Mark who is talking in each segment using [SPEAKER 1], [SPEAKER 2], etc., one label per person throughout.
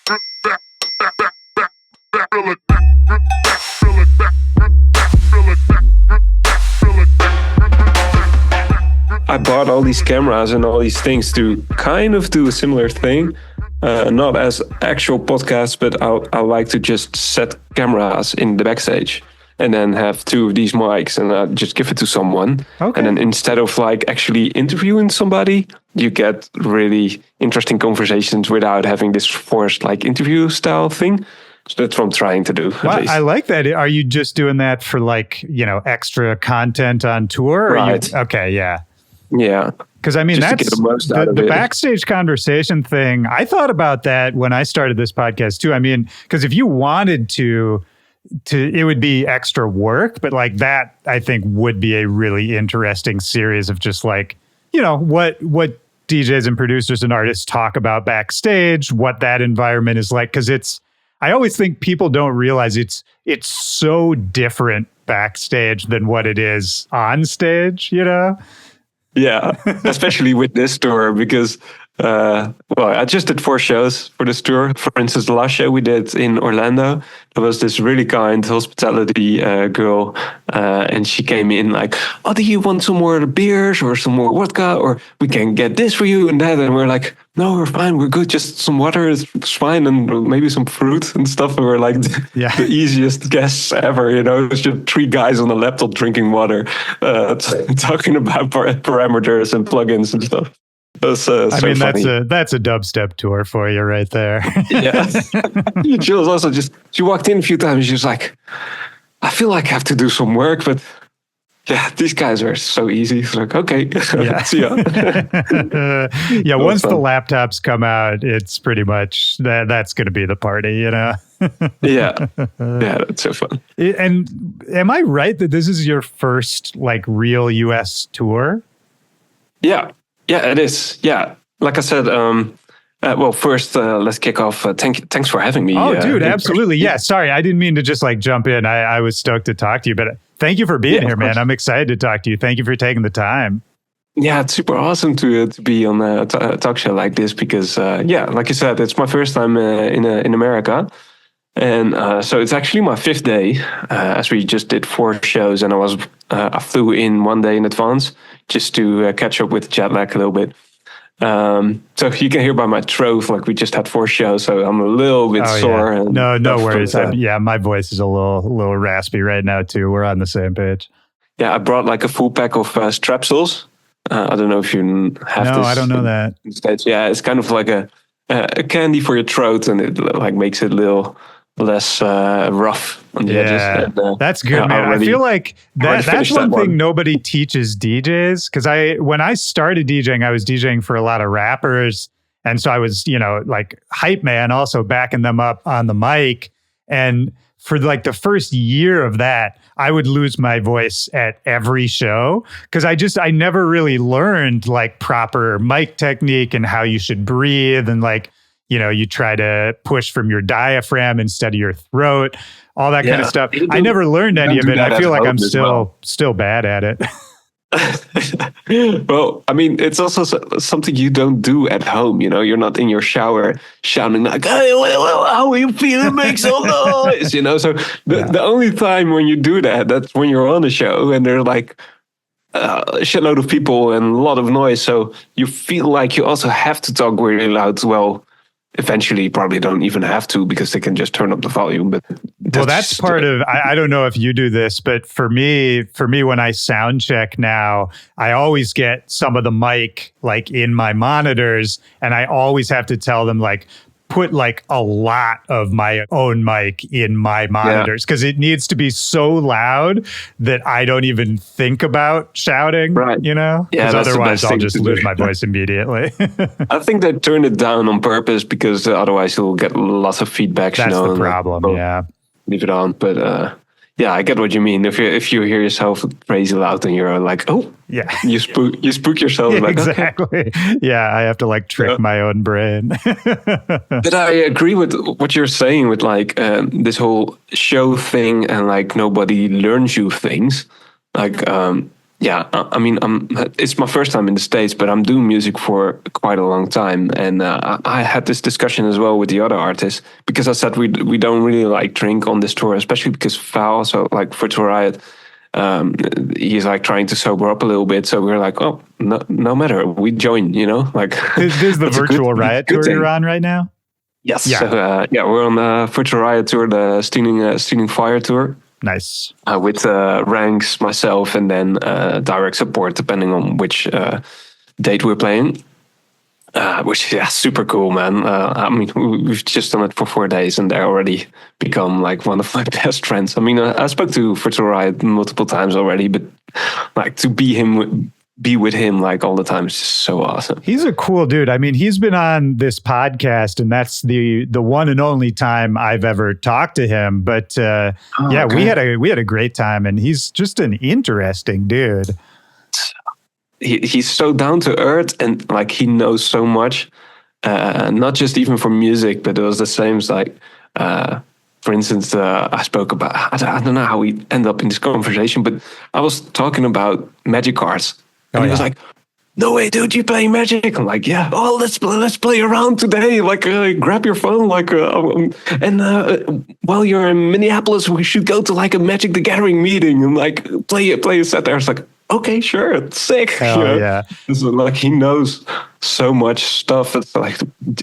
[SPEAKER 1] I bought all these cameras and all these things to kind of do a similar thing. Not as actual podcasts, but I like to just set cameras in the backstage and then have two of these mics and just give it to someone.
[SPEAKER 2] Okay.
[SPEAKER 1] And then instead of like actually interviewing somebody, you get really interesting conversations without having this forced like interview style thing. So that's what I'm trying to do.
[SPEAKER 2] Well, I like that. Are you just doing that for like, extra content on tour?
[SPEAKER 1] Right.
[SPEAKER 2] Okay, yeah.
[SPEAKER 1] Yeah.
[SPEAKER 2] Because I mean,
[SPEAKER 1] just
[SPEAKER 2] that's the backstage conversation thing. I thought about that when I started this podcast too. I mean, because if you wanted to it would be extra work, but like that, I think would be a really interesting series of just like, what DJs and producers and artists talk about backstage, what that environment is like. Because I always think people don't realize it's so different backstage than what it is on stage,
[SPEAKER 1] Yeah, especially with this tour because, I just did 4 shows for this tour. For instance, the last show we did in Orlando, there was this really kind hospitality girl, and she came in like, "Oh, do you want some more beers or some more vodka, or we can get this for you and that?" And we're like, "No, we're fine, we're good. Just some water is fine, and maybe some fruit and stuff." And we're like, the easiest guests ever, It's just 3 guys on a laptop drinking water, talking about parameters and plugins and stuff. That's
[SPEAKER 2] that's a dubstep tour for you right there.
[SPEAKER 1] Yeah. She was also she walked in a few times. She was like, "I feel like I have to do some work, but yeah, these guys are so easy." It's like, okay, see ya.
[SPEAKER 2] Once the laptops come out, it's pretty much that's going to be the party,
[SPEAKER 1] Yeah, that's so fun.
[SPEAKER 2] And am I right that this is your first like real US tour?
[SPEAKER 1] Yeah, it is. Yeah, like I said, first let's kick off. Thanks for having me.
[SPEAKER 2] Oh, dude, absolutely. Yeah, sorry, I didn't mean to just like jump in. I was stoked to talk to you, but thank you for being here, man. I'm excited to talk to you. Thank you for taking the time.
[SPEAKER 1] Yeah, it's super awesome to be on a talk show like this because, like you said, it's my first time in America. And so it's actually my 5th day, as we just did 4 shows, and I flew in 1 day in advance just to catch up with jet lag a little bit. So you can hear by my throat, like we just had 4 shows, so I'm a little bit sore.
[SPEAKER 2] Yeah. And no worries. My voice is a little raspy right now too. We're on the same page.
[SPEAKER 1] Yeah, I brought like a full pack of Strepsils. I don't know if you have this.
[SPEAKER 2] No, I don't know that.
[SPEAKER 1] Yeah, it's kind of like a candy for your throat, and it like makes it a little less rough on the edges. And,
[SPEAKER 2] that's good, man. I feel like that's one thing nobody teaches DJs, because when I started DJing, I was DJing for a lot of rappers, and so I was like hype man, also backing them up on the mic. And for like the first year of that, I would lose my voice at every show because I never really learned like proper mic technique and how you should breathe, and like you try to push from your diaphragm instead of your throat, all that kind of stuff. I never learned any of it. I feel like I'm still bad at it.
[SPEAKER 1] Well, I mean, it's also something you don't do at home. You're not in your shower shouting like, "Hey, how are you feeling? Make some noise." So the only time when you do that's when you're on a show and they're like a shitload of people and a lot of noise. So you feel like you also have to talk really loud. Well, eventually you probably don't even have to because they can just turn up the volume. But
[SPEAKER 2] that's part of, I don't know if you do this, but for me, when I sound check now, I always get some of the mic like in my monitors, and I always have to tell them like, put like a lot of my own mic in my monitors because it needs to be so loud that I don't even think about shouting,
[SPEAKER 1] right?
[SPEAKER 2] Because otherwise I'll just lose my voice immediately.
[SPEAKER 1] I think they turn it down on purpose because otherwise you'll get lots of feedback.
[SPEAKER 2] That's the problem.
[SPEAKER 1] Leave it on, but I get what you mean. If you hear yourself crazy loud and you're like, oh, yeah, you spook yourself.
[SPEAKER 2] Yeah,
[SPEAKER 1] like,
[SPEAKER 2] exactly.
[SPEAKER 1] Okay.
[SPEAKER 2] Yeah, I have to like trick my own brain.
[SPEAKER 1] But I agree with what you're saying with like this whole show thing and like nobody learns you things. Like Yeah, I mean, it's my first time in the States, but I'm doing music for quite a long time. And I had this discussion as well with the other artists, because I said we don't really like drink on this tour, especially because Val, so like Virtual Riot, he's like trying to sober up a little bit. So we're like, oh, no matter, we join, like.
[SPEAKER 2] This is the Virtual Riot tour you're on right now?
[SPEAKER 1] Yes. Yeah. So, we're on the Virtual Riot tour, the Stealing Fire tour.
[SPEAKER 2] Nice.
[SPEAKER 1] With Ranks, myself, and then direct support, depending on which date we're playing. Which is super cool, man. I mean, we've just done it for 4 days, and they're already become like one of my best friends. I mean, I spoke to Virtual Riot multiple times already, but like to be with him like all the time is just so awesome.
[SPEAKER 2] He's a cool dude. I mean, he's been on this podcast, and that's the one and only time I've ever talked to him. But okay. we had a great time, and he's just an interesting dude.
[SPEAKER 1] He's so down to earth, and like he knows so much, not just even for music, but it was the same as like, for instance, I spoke about, I don't know how we end up in this conversation, but I was talking about Magic cards. And he was like, no way, dude, you play Magic? I'm like, yeah. Oh, let's play around today. Like, grab your phone. Like, while you're in Minneapolis, we should go to like a Magic the Gathering meeting and like play a set there. I was like, okay, sure, it's sick.
[SPEAKER 2] Yeah.
[SPEAKER 1] So, like, he knows so much stuff. It's like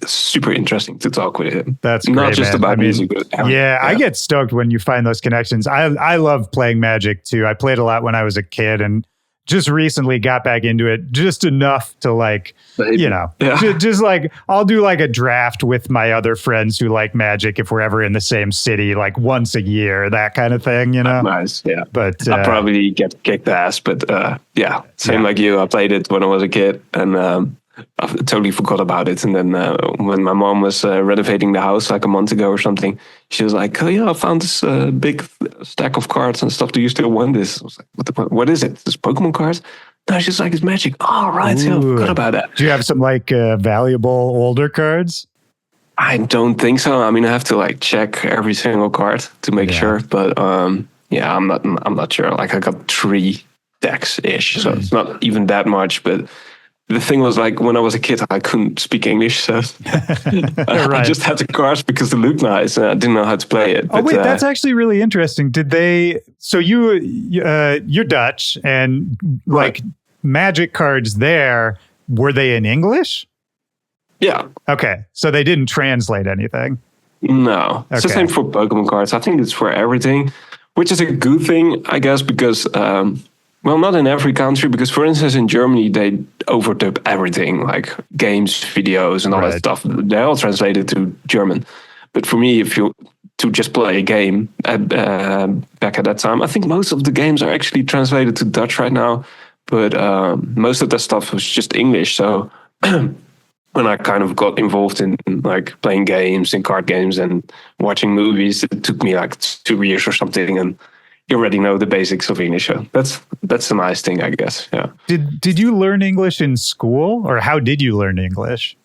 [SPEAKER 1] super interesting to talk with him.
[SPEAKER 2] That's great,
[SPEAKER 1] not just about music. But
[SPEAKER 2] yeah, I get stoked when you find those connections. I love playing Magic too. I played a lot when I was a kid, and just recently got back into it just enough to like, just like I'll do like a draft with my other friends who like Magic if we're ever in the same city, like once a year, that kind of thing,
[SPEAKER 1] Nice, yeah.
[SPEAKER 2] But
[SPEAKER 1] I'll probably get kicked ass, but same like you. I played it when I was a kid, and I totally forgot about it. And then when my mom was renovating the house like a month ago or something, she was like, oh yeah, I found this big stack of cards and stuff. Do you still want this? I was like, what is it? This Pokemon cards? No, she's like, it's Magic. Oh, right. So I forgot about that.
[SPEAKER 2] Do you have some like valuable older cards?
[SPEAKER 1] I don't think so. I mean, I have to like check every single card to make sure. But I'm not sure. Like I got 3 decks ish. So it's not even that much, but the thing was, like, when I was a kid, I couldn't speak English, so I just had the cards because they looked nice, and I didn't know how to play it.
[SPEAKER 2] But, wait, that's actually really interesting. Did they? So you're Dutch, and like Magic cards there, were they in English?
[SPEAKER 1] Yeah.
[SPEAKER 2] Okay, so they didn't translate anything.
[SPEAKER 1] No, it's the same for Pokemon cards. I think it's for everything, which is a good thing, I guess, because. Well, not in every country, because, for instance, in Germany, they overdub everything, like games, videos, and all that stuff. They're all translated to German. But for me, if you to just play a game back at that time, I think most of the games are actually translated to Dutch right now. But most of that stuff was just English. So when I kind of got involved in like playing games and card games and watching movies, it took me like 2 years or something, and you already know the basics of English. So that's a nice thing, I guess. Yeah.
[SPEAKER 2] Did you learn English in school, or how did you learn English?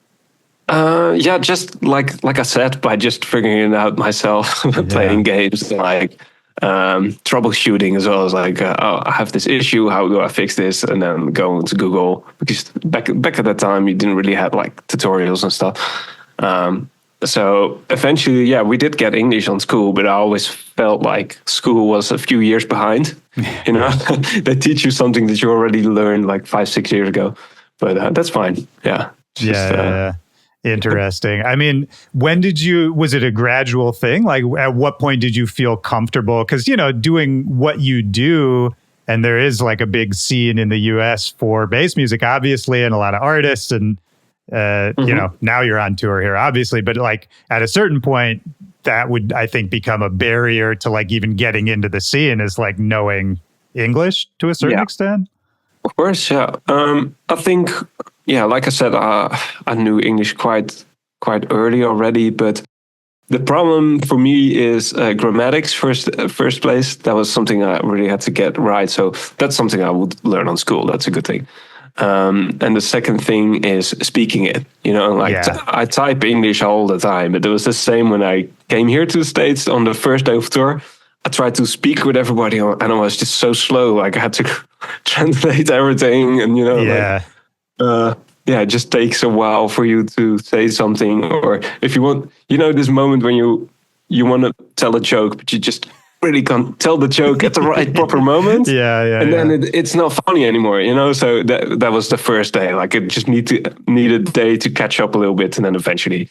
[SPEAKER 1] Just like I said, by just figuring it out myself, playing games, like troubleshooting as well as like, I have this issue. How do I fix this? And then go to Google, because back at that time you didn't really have like tutorials and stuff. So eventually, we did get English on school, but I always felt like school was a few years behind. They teach you something that you already learned like 5-6 years ago, but that's fine. Yeah.
[SPEAKER 2] Interesting. I mean, was it a gradual thing? Like at what point did you feel comfortable? Because, doing what you do, and there is like a big scene in the US for bass music, obviously, and a lot of artists, and now you're on tour here, obviously, but like at a certain point, that would, I think, become a barrier to like even getting into the scene, is like knowing English to a certain extent.
[SPEAKER 1] Of course, yeah. I think, like I said, I knew English quite early already, but the problem for me is grammatics first place. That was something I really had to get right. So that's something I would learn on school. That's a good thing. And the second thing is speaking it, I type English all the time, but it was the same when I came here to the States on the first day of tour. I tried to speak with everybody and I was just so slow. Like I had to translate everything, and
[SPEAKER 2] Yeah.
[SPEAKER 1] it just takes a while for you to say something, or if you want, this moment when you want to tell a joke, but you just really can't tell the joke at the right proper moment.
[SPEAKER 2] And
[SPEAKER 1] then it's not funny anymore, So that was the first day. Like, it just need a day to catch up a little bit, and then eventually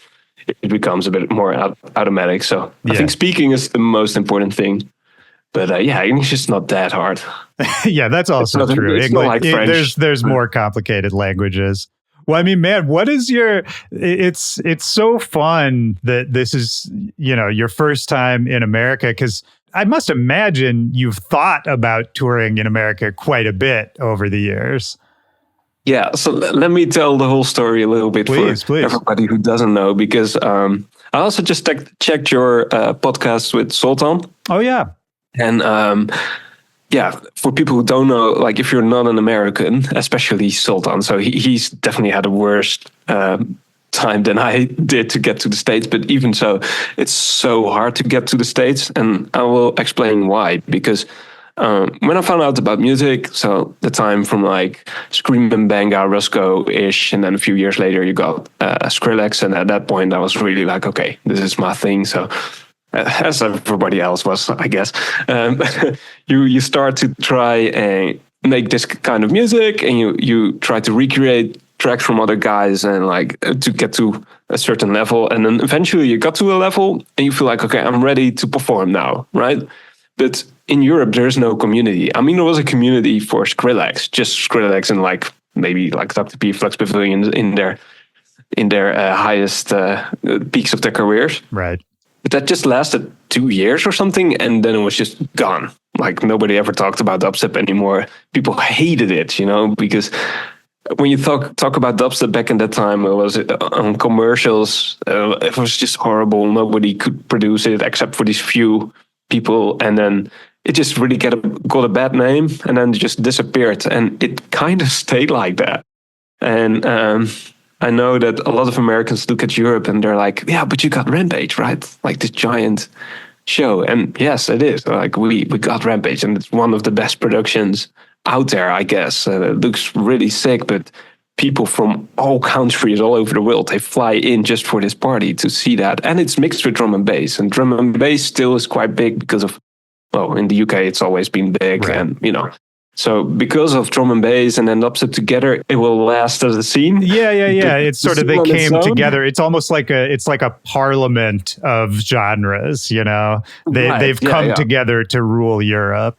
[SPEAKER 1] it becomes a bit more automatic. So I think speaking is the most important thing. But English is not that hard.
[SPEAKER 2] Yeah, that's also true.
[SPEAKER 1] It's not like French.
[SPEAKER 2] There's more complicated languages. Well, I mean, man, what is it's so fun that this is, your first time in America, because I must imagine you've thought about touring in America quite a bit over the years.
[SPEAKER 1] Yeah, so let me tell the whole story a little bit
[SPEAKER 2] please.
[SPEAKER 1] Everybody who doesn't know, because I also just checked your podcast with Sultan.
[SPEAKER 2] Oh, yeah.
[SPEAKER 1] And for people who don't know, like, if you're not an American, especially Sultan, so he's definitely had a worse time than I did to get to the States. But even so, it's so hard to get to the States. And I will explain why. Because when I found out about music, so the time from like Scream and Banga, Roscoe-ish, and then a few years later you got Skrillex. And at that point I was really like, okay, this is my thing. So as everybody else was, I guess, you start to try and make this kind of music, and you try to recreate tracks from other guys, and like to get to a certain level. And then eventually you got to a level and you feel like, okay, I'm ready to perform now, right? But in Europe, there's no community. I mean, there was a community for Skrillex, just Skrillex and like maybe like Dr. P, Flux Pavilion in their highest peaks of their careers.
[SPEAKER 2] Right.
[SPEAKER 1] But that just lasted 2 years or something, and then it was just gone. Like, nobody ever talked about dubstep anymore. People hated it, because when you talk about dubstep back in that time, it was on commercials. It was just horrible. Nobody could produce it except for these few people, and then it just really got a bad name, and then it just disappeared. And it kind of stayed like that. And I know that a lot of Americans look at Europe and they're like, yeah, but you got Rampage, right? Like this giant show. And yes, it is. Like we got Rampage, and it's one of the best productions out there, I guess. It looks really sick, but people from all countries all over the world, they fly in just for this party to see that. And it's mixed with drum and bass. And drum and bass still is quite big because of, in the UK, it's always been big. Right. And, so because of drum and bass and then dubstep together, it will last as a scene.
[SPEAKER 2] Yeah. It's sort of, they came together. It's almost like a parliament of genres, They've come together to rule Europe.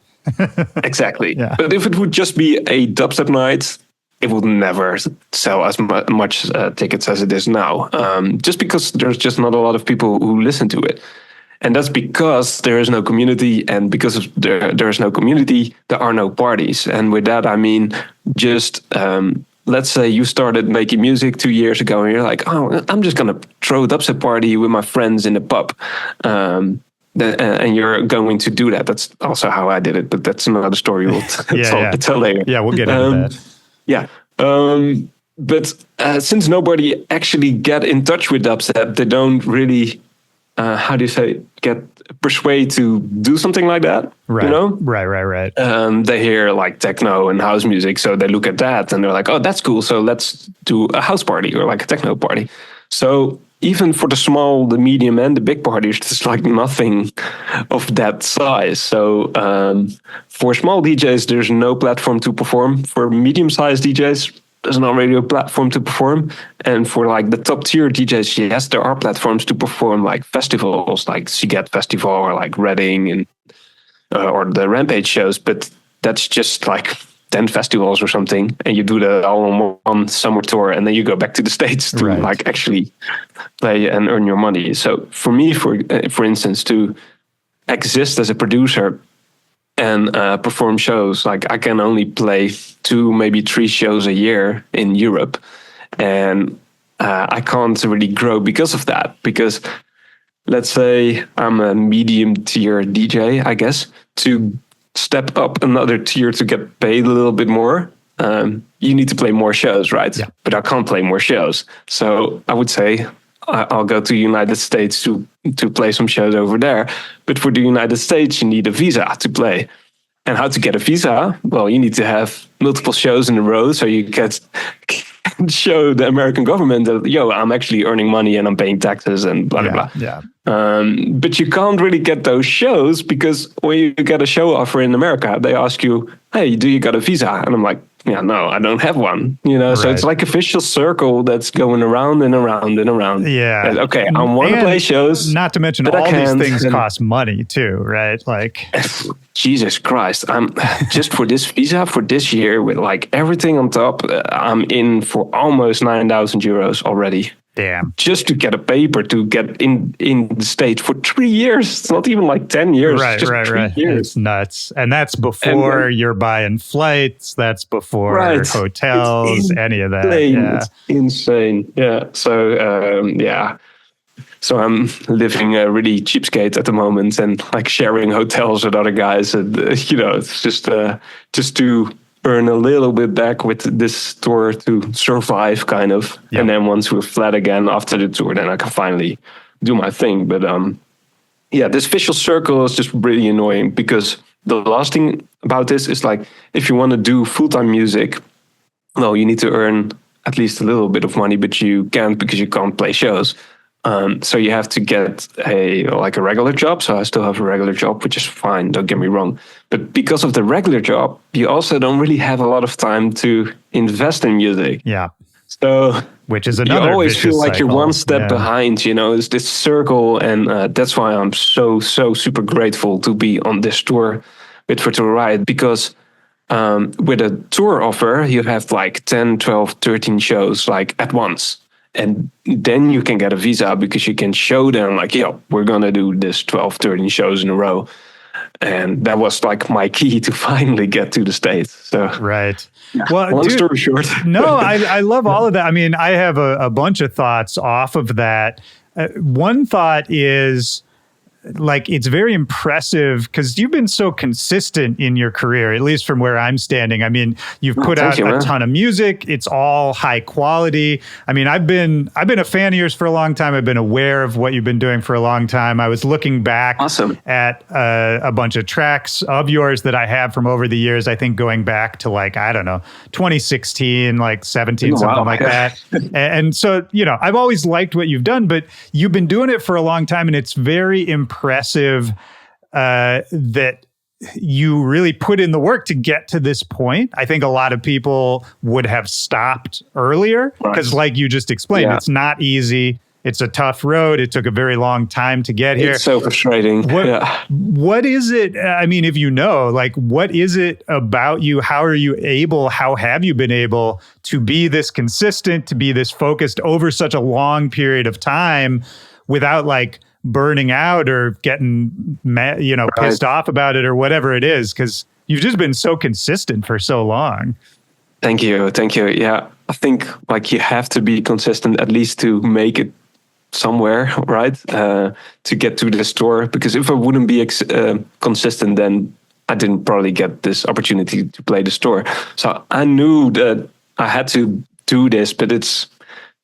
[SPEAKER 1] Exactly. Yeah. But if it would just be a dubstep night, it would never sell as much tickets as it is now. Just because there's just not a lot of people who listen to it. And that's because there is no community, and because of there is no community, there are no parties. And with that, I mean, just let's say you started making music 2 years ago, and you're like, oh, I'm just going to throw a dubstep party with my friends in the pub. And you're going to do that. That's also how I did it, but that's another story we'll tell later.
[SPEAKER 2] Yeah, we'll get into that.
[SPEAKER 1] Yeah. But since nobody actually get in touch with dubstep, they don't really... how do you say, get persuade to do something like that?
[SPEAKER 2] Right. Right.
[SPEAKER 1] They hear like techno and house music, so they look at that and they're like, oh, that's cool. So let's do a house party or like a techno party. So even for the small, the medium, and the big parties, there's like nothing of that size. So for small DJs, there's no platform to perform. For medium-sized DJs, there's not really a platform to perform. And for like the top tier DJs, yes, there are platforms to perform, like festivals, like Siget Festival or like Reading and or the Rampage shows. But that's just like 10 festivals or something, and you do that all on one summer tour, and then you go back to the States to like actually play and earn your money. So for me, for instance, to exist as a producer and perform shows, like I can only play 2, maybe 3 shows a year in Europe, and I can't really grow because of that. Because let's say I'm a medium tier DJ, I guess, to step up another tier to get paid a little bit more, you need to play more shows, right? Yeah. But I can't play more shows. So I would say I'll go to the United States to play some shows over there. But for the United States, you need a visa to play. And how to get a visa? Well, you need to have multiple shows in a row, so you can show the American government that, yo, I'm actually earning money and I'm paying taxes and blah, blah, blah.
[SPEAKER 2] Yeah.
[SPEAKER 1] But you can't really get those shows because when you get a show offer in America, they ask you, hey, do you got a visa? And I'm like, yeah, no, I don't have one. So it's like a vicious circle that's going around and around and around.
[SPEAKER 2] Yeah.
[SPEAKER 1] And, okay, I want to play shows.
[SPEAKER 2] Not to mention all these things cost money too, right? Like,
[SPEAKER 1] Jesus Christ, I'm just for this visa for this year with like everything on top, I'm in for almost 9,000 euros already.
[SPEAKER 2] Damn.
[SPEAKER 1] Just to get a paper to get in the States for 3 years. It's not even like 10 years.
[SPEAKER 2] Right.
[SPEAKER 1] Years.
[SPEAKER 2] It's nuts. And that's before you're buying flights. That's before hotels, any of that. Yeah.
[SPEAKER 1] It's insane. Yeah. So, So I'm living a really cheapskate at the moment and like sharing hotels with other guys. And, it's just to earn a little bit back with this tour to survive kind of. Yep. And then once we're flat again after the tour, then I can finally do my thing. But this vicious circle is just really annoying because the last thing about this is like, if you want to do full-time music, well, you need to earn at least a little bit of money, but you can't because you can't play shows. So you have to get a regular job. So I still have a regular job, which is fine. Don't get me wrong. But because of the regular job, you also don't really have a lot of time to invest in music.
[SPEAKER 2] Yeah.
[SPEAKER 1] So
[SPEAKER 2] which is another.
[SPEAKER 1] You always feel like
[SPEAKER 2] cycle.
[SPEAKER 1] You're one step behind. It's this circle, and that's why I'm so super grateful to be on this tour with Virtual Riot, because with a tour offer, you have like 10, 12, 13 shows like at once. And then you can get a visa because you can show them like, we're going to do this 12, 13 shows in a row. And that was like my key to finally get to the States. So,
[SPEAKER 2] right. Well,
[SPEAKER 1] long story short.
[SPEAKER 2] No, I love all of that. I mean, I have a bunch of thoughts off of that. One thought is, like, it's very impressive because you've been so consistent in your career, at least from where I'm standing. I mean, you've put out a ton of music. It's all high quality. I mean, I've been a fan of yours for a long time. I've been aware of what you've been doing for a long time. I was looking back at a bunch of tracks of yours that I have from over the years. I think going back to 2016, like 17, something like that. And so, I've always liked what you've done, but you've been doing it for a long time, and it's very impressive that you really put in the work to get to this point. I think a lot of people would have stopped earlier because, like you just explained, it's not easy. It's a tough road. It took a very long time to get here.
[SPEAKER 1] It's so frustrating.
[SPEAKER 2] What is it? I mean, if you know, what is it about you? How have you been able to be this consistent, to be this focused over such a long period of time without burning out or getting mad, pissed off about it or whatever it is? Because you've just been so consistent for so long.
[SPEAKER 1] Thank you. Yeah, I think you have to be consistent at least to make it somewhere, right? To get to the store. Because if I wouldn't be consistent, then I didn't probably get this opportunity to play the store. So I knew that I had to do this, but it's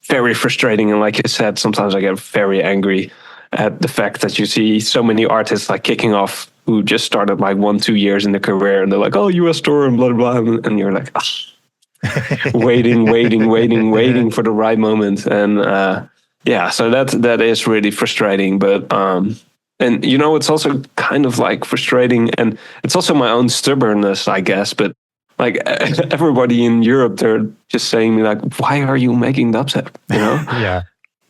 [SPEAKER 1] very frustrating. And like I said, sometimes I get very angry at the fact that you see so many artists kicking off who just started 1-2 years in their career, and they're like, oh, US tour and blah, blah, blah. And you're like, waiting for the right moment. And so that is really frustrating. But and it's also kind of frustrating, and it's also my own stubbornness, I guess. But everybody in Europe, they're just saying me why are you making dubstep?
[SPEAKER 2] Yeah.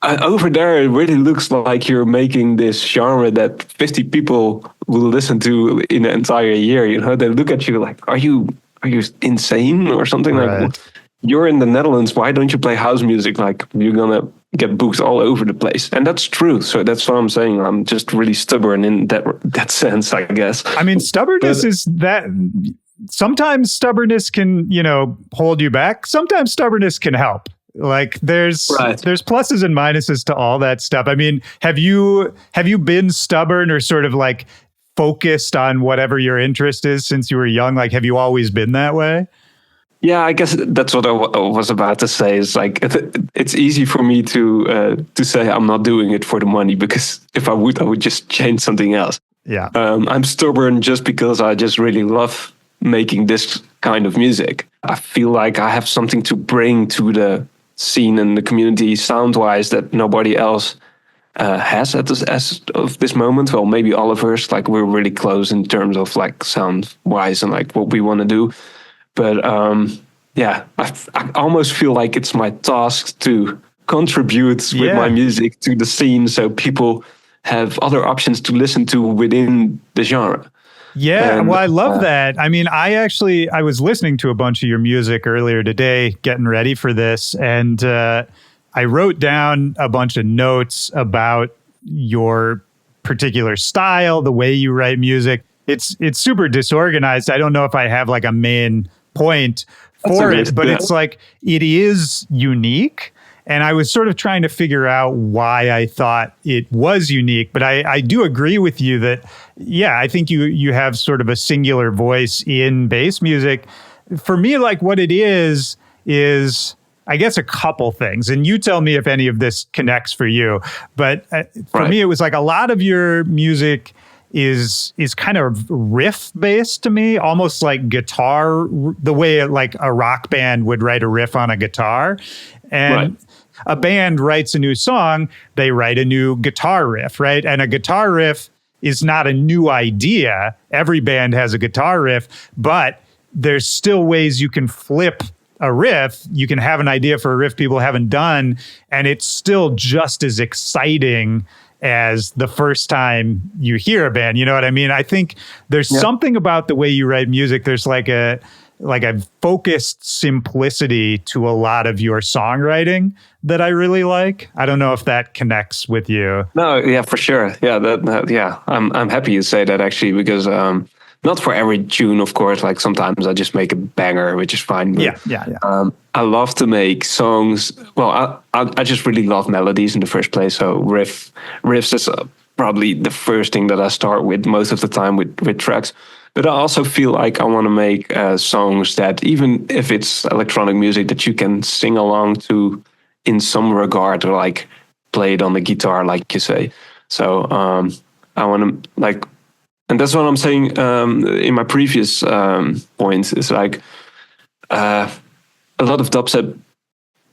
[SPEAKER 1] Over there, it really looks like you're making this genre that 50 people will listen to in an entire year. They look at you like, are you insane or something?
[SPEAKER 2] Right.
[SPEAKER 1] You're in the Netherlands. Why don't you play house music? You're gonna get booked all over the place, and that's true. So that's what I'm saying. I'm just really stubborn in that sense, I guess.
[SPEAKER 2] I mean, stubbornness is that. Sometimes stubbornness can, hold you back. Sometimes stubbornness can help. There's pluses and minuses to all that stuff. I mean, have you been stubborn or sort of focused on whatever your interest is since you were young? Have you always been that way?
[SPEAKER 1] Yeah, I guess that's what I was about to say. Is it's easy for me to say I'm not doing it for the money, because if I would just change something else.
[SPEAKER 2] Yeah.
[SPEAKER 1] I'm stubborn just because I just really love making this kind of music. I feel like I have something to bring to the scene and the community sound-wise that nobody else has at this as of this moment. Well, maybe Oliver's, like, we're really close in terms of like sound-wise and like what we want to do. But yeah, I almost feel like it's my task to contribute with my music to the scene, so people have other options to listen to within the genre.
[SPEAKER 2] Yeah, well, I love that. I mean, I was listening to a bunch of your music earlier today, getting ready for this, and I wrote down a bunch of notes about your particular style, the way you write music. It's super disorganized. I don't know if I have like a main point for it, but it's like, it is unique. And I was sort of trying to figure out why I thought it was unique. But I do agree with you that, yeah, I think you have sort of a singular voice in bass music. For me, like, what it is I guess a couple things. And you tell me if any of this connects for you. But for me, it was like a lot of your music is kind of riff based to me, almost like guitar, the way like a rock band would write a riff on a guitar. And a band writes a new song, they write a new guitar riff, right? And a guitar riff is not a new idea. Every band has a guitar riff, but there's still ways you can flip a riff. You can have an idea for a riff people haven't done, and it's still just as exciting as the first time you hear a band. You know what I mean? I think there's something about the way you write music. There's like a focused simplicity to a lot of your songwriting that I really like. I don't know if that connects with you.
[SPEAKER 1] No, yeah, for sure. Yeah, I'm happy you say that, actually, because not for every tune, of course. Like, sometimes I just make a banger, which is fine. But, I love to make songs. Well, I just really love melodies in the first place. So riffs is probably the first thing that I start with most of the time with tracks. But I also feel like I want to make songs that, even if it's electronic music, that you can sing along to in some regard, or like play it on the guitar, like you say. So I want to, like, and that's what I'm saying in my previous points, is like a lot of dubstep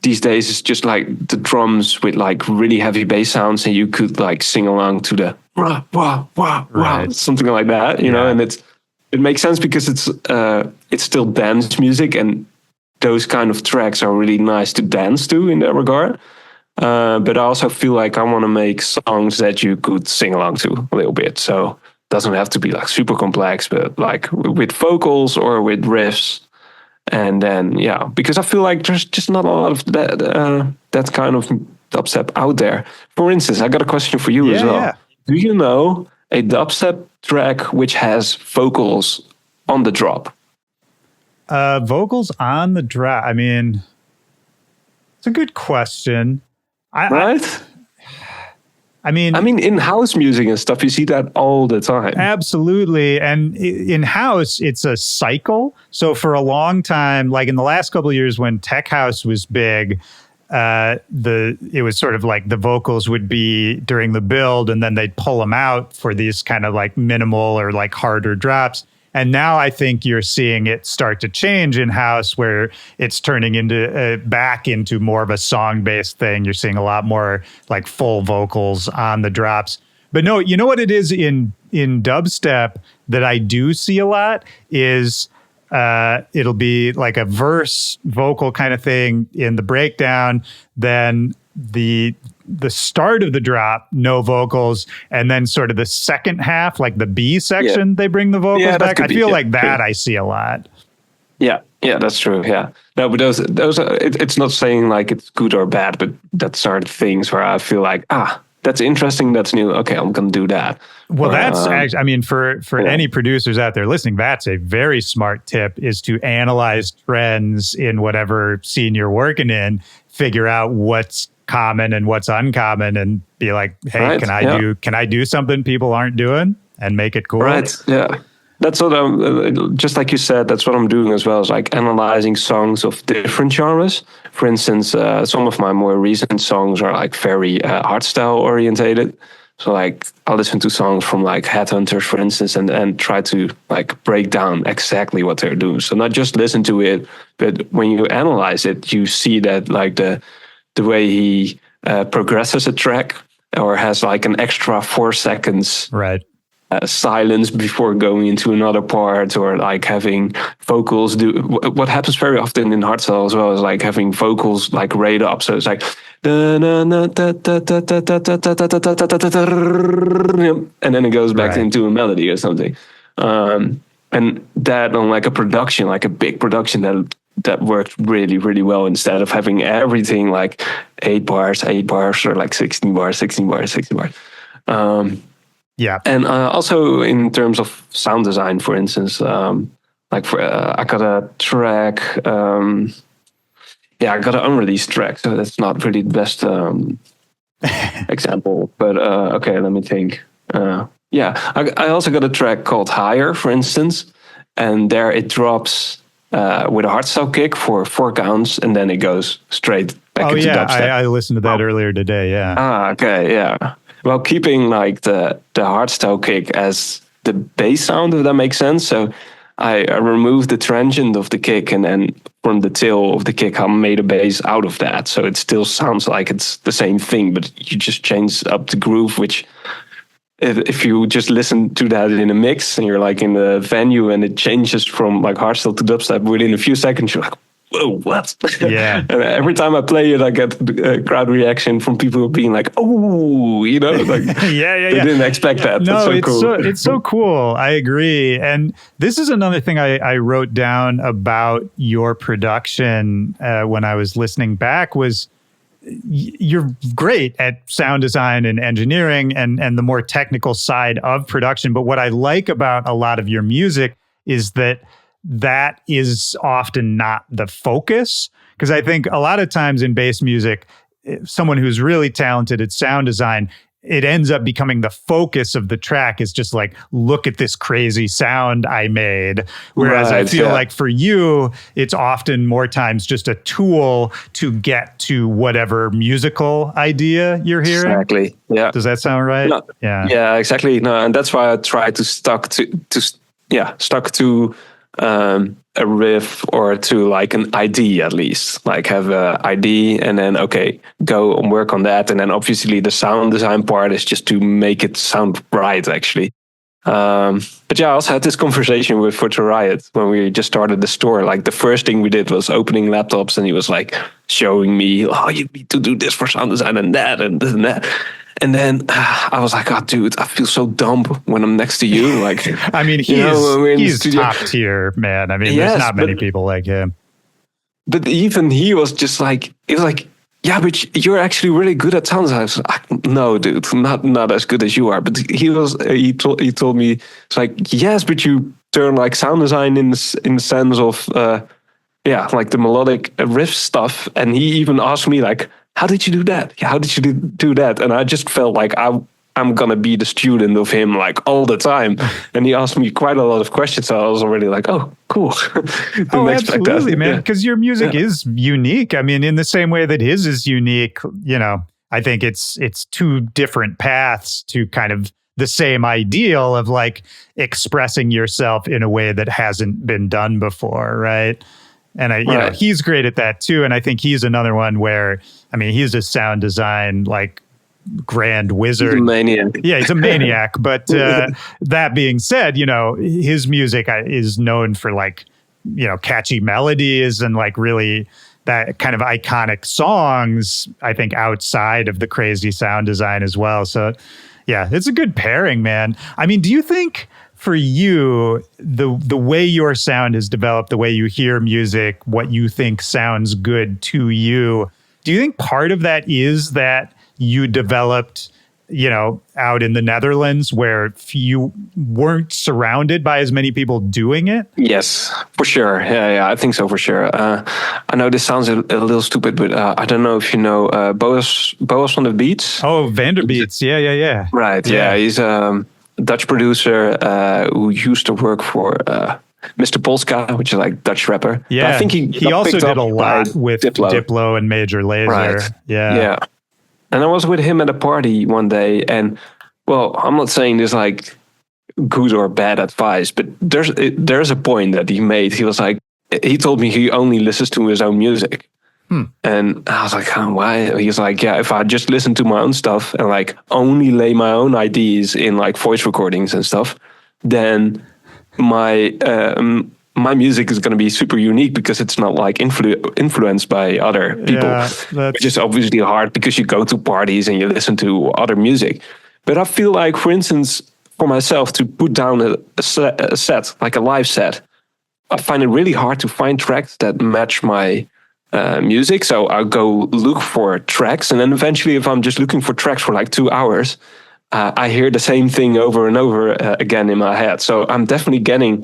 [SPEAKER 1] these days is just like the drums with like really heavy bass sounds, and you could like sing along to the wah, wah, wah, wah, something like that, you know, and it makes sense because it's still dance music, and those kind of tracks are really nice to dance to in that regard. But I also feel like I want to make songs that you could sing along to a little bit. So it doesn't have to be like super complex, but like with vocals or with riffs. And then, because I feel like there's just not a lot of that kind of dubstep out there. For instance, I got a question for you as well. Yeah. Do you know a dubstep track which has vocals on the drop?
[SPEAKER 2] Vocals on the drop. I mean, it's a good question. I mean,
[SPEAKER 1] in house music and stuff, you see that all the time.
[SPEAKER 2] Absolutely. And in house, it's a cycle. So for a long time, like in the last couple of years when tech house was big, it was sort of like the vocals would be during the build, and then they'd pull them out for these kind of like minimal or like harder drops. And now I think you're seeing it start to change in house, where it's turning into back into more of a song-based thing. You're seeing a lot more like full vocals on the drops. But no, you know what it is in dubstep that I do see a lot is it'll be like a verse vocal kind of thing in the breakdown, then the start of the drop, no vocals, and then sort of the second half, like the B section, they bring the vocals back. I feel like that I see a lot.
[SPEAKER 1] Yeah, that's true. Yeah, no, but those are, it's not saying like it's good or bad, but that's are the things where I feel like, that's interesting, that's new. Okay, I'm gonna do that.
[SPEAKER 2] Well, that's actually, I mean, for any producers out there listening, that's a very smart tip, is to analyze trends in whatever scene you're working in, figure out what's common and what's uncommon, and be like, hey, can I do something people aren't doing and make it cool?
[SPEAKER 1] Right. Yeah. That's what I'm, just like you said, that's what I'm doing as well, is like analyzing songs of different genres. For instance, some of my more recent songs are like very hardstyle orientated. So like I'll listen to songs from like Headhunters, for instance, and try to like break down exactly what they're doing. So not just listen to it, but when you analyze it, you see that like the way he progresses a track or has like an extra 4 seconds
[SPEAKER 2] right.
[SPEAKER 1] Silence before going into another part, or like having vocals do what happens very often in hardstyle as well, is like having vocals like rate up. So it's like and then it goes back into a melody or something. And that on like a production, like a big production, that worked really, really well, instead of having everything like 8 bars, or like 16 bars.
[SPEAKER 2] Yeah.
[SPEAKER 1] And also in terms of sound design, for instance, like for I got a track, I got an unreleased track, so that's not really the best example. But okay, let me think. I also got a track called Higher, for instance, and there it drops with a hardstyle kick for 4 counts, and then it goes straight back into dubstep.
[SPEAKER 2] I listened to that earlier today. Yeah.
[SPEAKER 1] Okay, yeah. Well, keeping like the hardstyle kick as the bass sound, if that makes sense. So I removed the transient of the kick, and then from the tail of the kick, I made a bass out of that. So it still sounds like it's the same thing, but you just change up the groove, which if you just listen to that in a mix and you're like in the venue and it changes from like hardstyle to dubstep within a few seconds, you're like, whoa, what?
[SPEAKER 2] Yeah.
[SPEAKER 1] And every time I play it, I get a crowd reaction from people being like, oh, you know, like
[SPEAKER 2] they
[SPEAKER 1] didn't expect that.
[SPEAKER 2] No,
[SPEAKER 1] That's so cool.
[SPEAKER 2] It's so cool. I agree. And this is another thing I wrote down about your production when I was listening back was you're great at sound design and engineering and the more technical side of production. But what I like about a lot of your music is that is often not the focus. Because I think a lot of times in bass music, someone who's really talented at sound design, it ends up becoming the focus of the track is just like, look at this crazy sound I made. Whereas I feel like for you, it's often more times just a tool to get to whatever musical idea you're hearing.
[SPEAKER 1] Exactly. Yeah.
[SPEAKER 2] Does that sound right?
[SPEAKER 1] No. Yeah, exactly. No, and that's why I try to stuck to a riff or to like an ID, at least like have a ID and then go and work on that, and then obviously the sound design part is just to make it sound right, actually. But I also had this conversation with Virtual Riot when we just started the store. Like the first thing we did was opening laptops, and he was like showing me, oh, you need to do this for sound design and that and this and that. And then I was like, oh, dude, I feel so dumb when I'm next to you. Like,
[SPEAKER 2] I mean, he's top tier, man. I mean, there's not many people like him.
[SPEAKER 1] But even he was just like, yeah, but you're actually really good at sound design. I was like, no, dude, not as good as you are. But he told me, it's like, yes, but you turn like sound design in the sense of, like the melodic riff stuff. And he even asked me like, how did you do that? How did you do that? And I just felt like I'm going to be the student of him like all the time. And he asked me quite a lot of questions. So I was already like, oh, cool.
[SPEAKER 2] Oh, absolutely, man. Because your music is unique. I mean, in the same way that his is unique, you know, I think it's 2 different paths to kind of the same ideal of like expressing yourself in a way that hasn't been done before, right? And you know, he's great at that too. And I think he's another one where, I mean, he's a sound design like grand wizard.
[SPEAKER 1] He's a maniac.
[SPEAKER 2] Yeah, he's a maniac. But that being said, you know, his music is known for like, you know, catchy melodies and like really that kind of iconic songs, I think, outside of the crazy sound design as well. So yeah, it's a good pairing, man. I mean, do you think for you, the way your sound has developed, the way you hear music, what you think sounds good to you, do you think part of that is that you developed, you know, out in the Netherlands where you weren't surrounded by as many people doing it?
[SPEAKER 1] Yes, for sure. Yeah, I think so for sure. I know this sounds a little stupid, but I don't know if you know Boas on the Beats.
[SPEAKER 2] Oh, Vanderbeats. Yeah.
[SPEAKER 1] Right. Yeah, he's Dutch producer who used to work for Mr. Polska, which is like Dutch rapper.
[SPEAKER 2] Yeah,
[SPEAKER 1] but I think
[SPEAKER 2] he also did a lot with Diplo and Major Lazer.
[SPEAKER 1] Right. Yeah. And I was with him at a party one day, and well, I'm not saying there's like good or bad advice, but there's a point that he made. He was like, he told me he only listens to his own music. And I was like, oh, why? He's like, yeah, if I just listen to my own stuff and like only lay my own ideas in like voice recordings and stuff, then my my music is going to be super unique because it's not like influenced by other people, which is obviously hard because you go to parties and you listen to other music. But I feel like, for instance, for myself to put down a set, like a live set, I find it really hard to find tracks that match my music. So I'll go look for tracks, and then eventually, if I'm just looking for tracks for like 2 hours, I hear the same thing over and over again in my head. So I'm definitely getting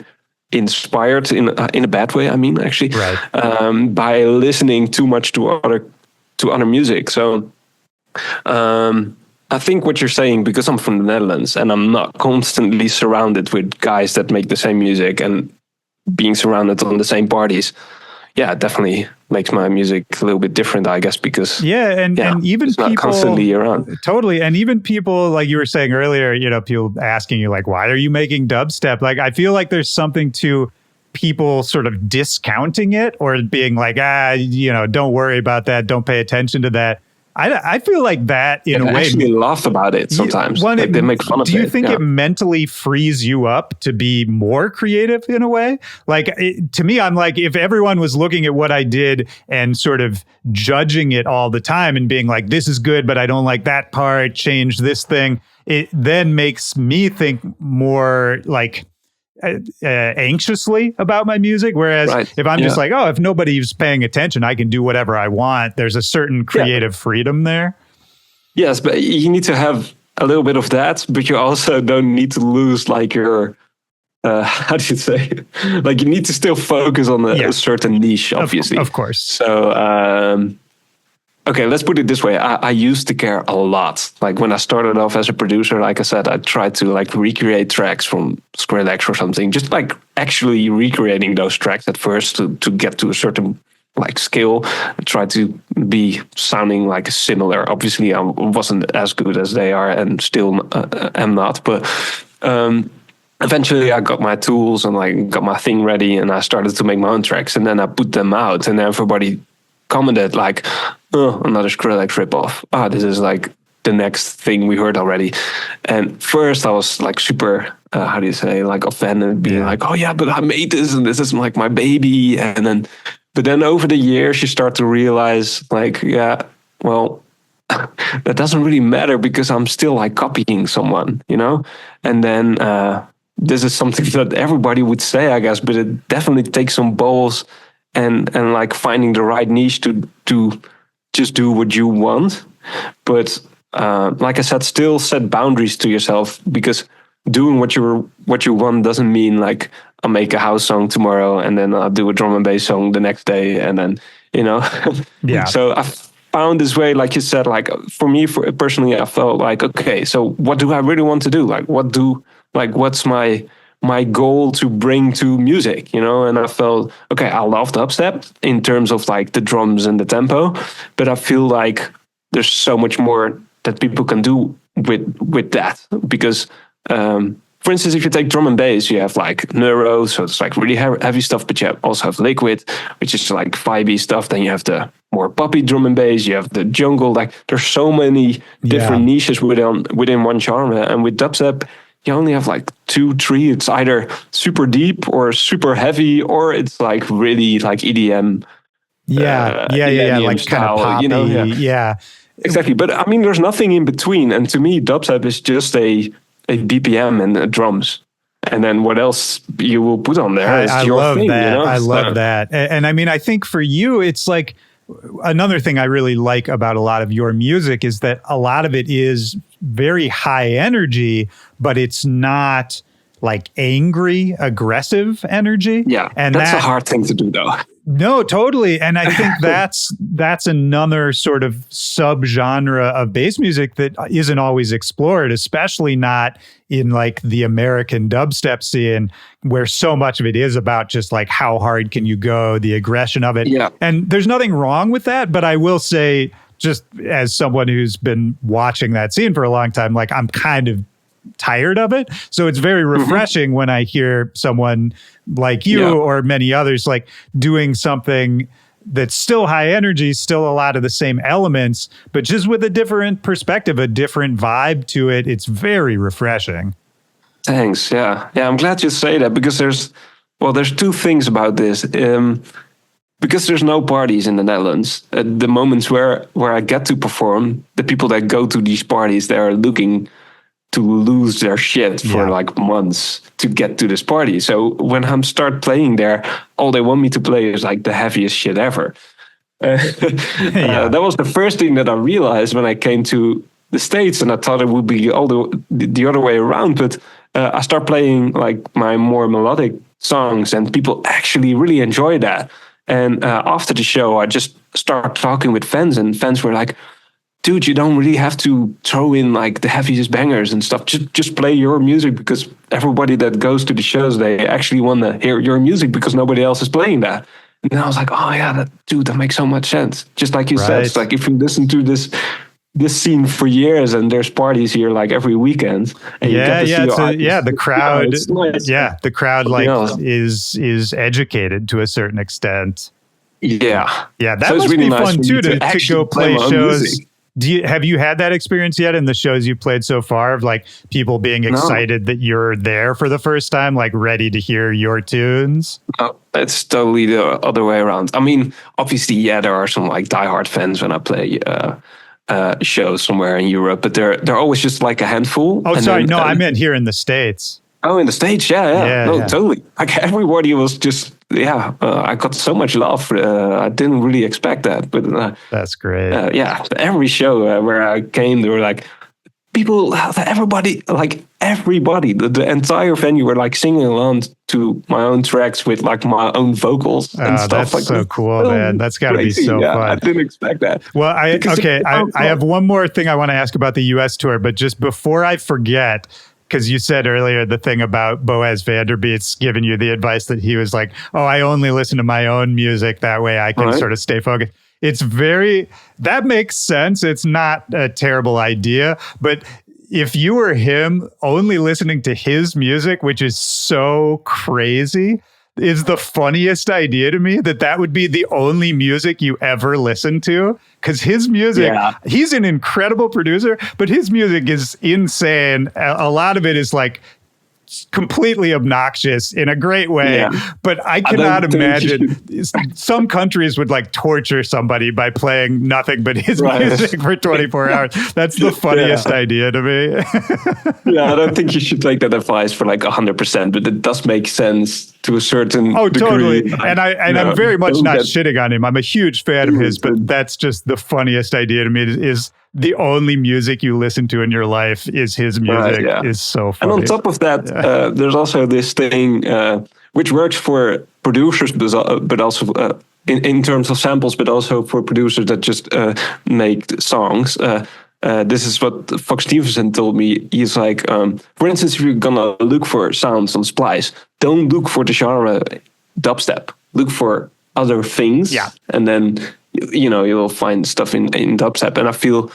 [SPEAKER 1] inspired in a bad way. I mean, actually, by listening too much to other music. So I think what you're saying, because I'm from the Netherlands and I'm not constantly surrounded with guys that make the same music and being surrounded on the same parties, yeah, it definitely makes my music a little bit different, I guess, because
[SPEAKER 2] and even
[SPEAKER 1] it's
[SPEAKER 2] people
[SPEAKER 1] not constantly around.
[SPEAKER 2] Totally. And even people, like you were saying earlier, you know, people asking you like, why are you making dubstep? Like, I feel like there's something to people sort of discounting it or being like, you know, don't worry about that. Don't pay attention to that. I feel like that in a way. I
[SPEAKER 1] actually laugh about it sometimes. Like they make fun of it.
[SPEAKER 2] Do you think it mentally frees you up to be more creative in a way? Like to me, I'm like, if everyone was looking at what I did and sort of judging it all the time and being like, this is good, but I don't like that part, change this thing, it then makes me think more like anxiously about my music. Whereas if I'm just like, oh, if nobody's paying attention, I can do whatever I want. There's a certain creative freedom there.
[SPEAKER 1] Yes, but you need to have a little bit of that, but you also don't need to lose like your, how do you say? Like you need to still focus on a certain niche, obviously.
[SPEAKER 2] Of course.
[SPEAKER 1] So, okay, let's put it this way. I used to care a lot. Like when I started off as a producer, like I said, I tried to like recreate tracks from Skrillex or something, just like actually recreating those tracks at first to get to a certain like skill. I tried to be sounding like similar. Obviously, I wasn't as good as they are and still am not. But eventually I got my tools and like got my thing ready and I started to make my own tracks and then I put them out and everybody commented like, oh, another Skrillex ripoff. This is like the next thing we heard already. And first I was like super, how do you say, like offended, being like, oh yeah, but I made this and this is like my baby. But then over the years you start to realize like, yeah, well, that doesn't really matter because I'm still like copying someone, you know? And then this is something that everybody would say, I guess, but it definitely takes some balls and like finding the right niche to just do what you want. But like I said, still set boundaries to yourself, because doing what you want doesn't mean like I'll make a house song tomorrow and then I'll do a drum and bass song the next day and then, you know. So I found this way, like you said, like for me, personally, I felt like, okay, so what do I really want to do? Like what's my goal to bring to music, you know? And I felt, okay, I love dubstep in terms of like the drums and the tempo, but I feel like there's so much more that people can do with that. Because, for instance, if you take drum and bass, you have like neuro, so it's like really heavy stuff, but you also have liquid, which is like vibey stuff. Then you have the more poppy drum and bass, you have the jungle. Like there's so many different niches within one genre. And with dubstep, you only have like 2, 3. It's either super deep or super heavy, or it's like really like EDM.
[SPEAKER 2] EDM like style, kind of poppy, you know?
[SPEAKER 1] Exactly. But I mean, there's nothing in between. And to me, dubstep is just a BPM and drums. And then what else you will put on there is your thing.
[SPEAKER 2] That.
[SPEAKER 1] You know?
[SPEAKER 2] I love that. And I mean, I think for you, it's like another thing I really like about a lot of your music is that a lot of it is very high energy, but it's not like angry, aggressive energy.
[SPEAKER 1] Yeah, and that's a hard thing to do, though.
[SPEAKER 2] No, totally. And I think that's another sort of subgenre of bass music that isn't always explored, especially not in like the American dubstep scene, where so much of it is about just like how hard can you go, the aggression of it.
[SPEAKER 1] Yeah.
[SPEAKER 2] And there's nothing wrong with that, but I will say, just as someone who's been watching that scene for a long time, like I'm kind of tired of it. So it's very refreshing when I hear someone like you or many others like doing something that's still high energy, still a lot of the same elements, but just with a different perspective, a different vibe to it. It's very refreshing.
[SPEAKER 1] Thanks. Yeah. I'm glad you say that, because there's two things about this. Because there's no parties in the Netherlands, at the moments where I get to perform, the people that go to these parties, they're looking to lose their shit for like months to get to this party. So when I'm start playing there, all they want me to play is like the heaviest shit ever. That was the first thing that I realized when I came to the States, and I thought it would be all the other way around. But I start playing like my more melodic songs, and people actually really enjoy that. And after the show, I just start talking with fans, and fans were like, dude, you don't really have to throw in like the heaviest bangers and stuff. Just play your music, because everybody that goes to the shows, they actually want to hear your music because nobody else is playing that. And then I was like, oh yeah, that makes so much sense. Just like you said, it's like if you listen to this scene for years, and there's parties here like every weekend. And
[SPEAKER 2] the crowd, the crowd like is educated to a certain extent.
[SPEAKER 1] Yeah,
[SPEAKER 2] that
[SPEAKER 1] so
[SPEAKER 2] must
[SPEAKER 1] really
[SPEAKER 2] be fun too to go play shows.
[SPEAKER 1] Music.
[SPEAKER 2] Have you had that experience yet in the shows you've played so far, of like people being excited that you're there for the first time, like ready to hear your tunes?
[SPEAKER 1] No, it's totally the other way around. I mean, obviously, there are some like diehard fans when I play shows somewhere in Europe, but they're always just like a handful.
[SPEAKER 2] Oh, sorry, no, I meant here in the States.
[SPEAKER 1] Oh, in the States, totally. Like everybody was just, I got so much love. I didn't really expect that, but
[SPEAKER 2] that's great.
[SPEAKER 1] Every show where I came, there were like people, everybody, the entire venue were like singing along to my own tracks with like my own vocals and stuff.
[SPEAKER 2] That's
[SPEAKER 1] like
[SPEAKER 2] so cool, man. That's got to be so fun.
[SPEAKER 1] I didn't expect that.
[SPEAKER 2] Well, I have one more thing I want to ask about the US tour, but just before I forget, because you said earlier the thing about Boaz Vanderbeats giving you the advice that he was like, oh, I only listen to my own music. That way I can sort of stay focused. That makes sense. It's not a terrible idea. But if you were him, only listening to his music, which is so crazy, is the funniest idea to me, that would be the only music you ever listen to. Because his music, he's an incredible producer, but his music is insane. A lot of it is like completely obnoxious in a great way, but I cannot imagine some countries would like torture somebody by playing nothing but his music for 24 hours. That's the funniest idea to me.
[SPEAKER 1] I don't think you should take that advice for like 100%, but it does make sense to a certain degree.
[SPEAKER 2] Totally. And I'm very much not shitting on him. I'm a huge fan of his, but that's just the funniest idea to me, is the only music you listen to in your life is his music. Is so funny.
[SPEAKER 1] And on top of that, there's also this thing which works for producers, but also in terms of samples, but also for producers that just make songs. This is what Fox Stevenson told me. He's like, for instance, if you're gonna look for sounds on Splice, don't look for the genre dubstep. Look for other things, and then you'll find stuff in dubstep. And I feel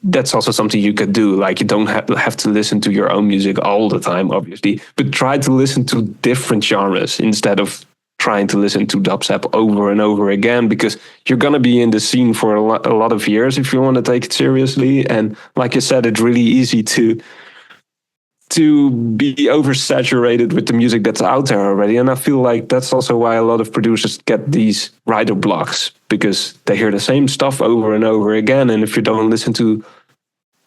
[SPEAKER 1] that's also something you could do. Like, you don't have to listen to your own music all the time, obviously, but try to listen to different genres instead of trying to listen to dubstep over and over again, because you're going to be in the scene for a lot of years if you want to take it seriously. And like you said, it's really easy to be oversaturated with the music that's out there already. And I feel like that's also why a lot of producers get these writer blocks, because they hear the same stuff over and over again. And if you don't listen to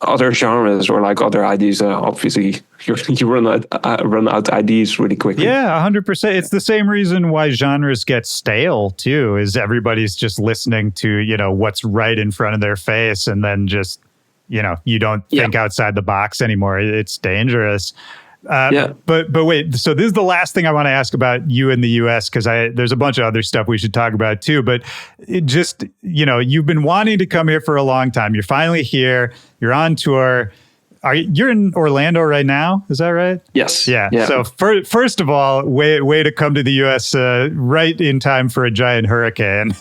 [SPEAKER 1] other genres or like other ideas, obviously you run out ideas really quickly.
[SPEAKER 2] Yeah, 100%. It's the same reason why genres get stale too, is everybody's just listening to, what's right in front of their face, and then just, you don't think outside the box anymore. It's dangerous. But wait, so this is the last thing I want to ask about you in the US, because there's a bunch of other stuff we should talk about too. But it just, you've been wanting to come here for a long time. You're finally here. You're on tour. You're in Orlando right now? Is that right?
[SPEAKER 1] Yes.
[SPEAKER 2] Yeah. So first of all, way to come to the U.S. Right in time for a giant hurricane.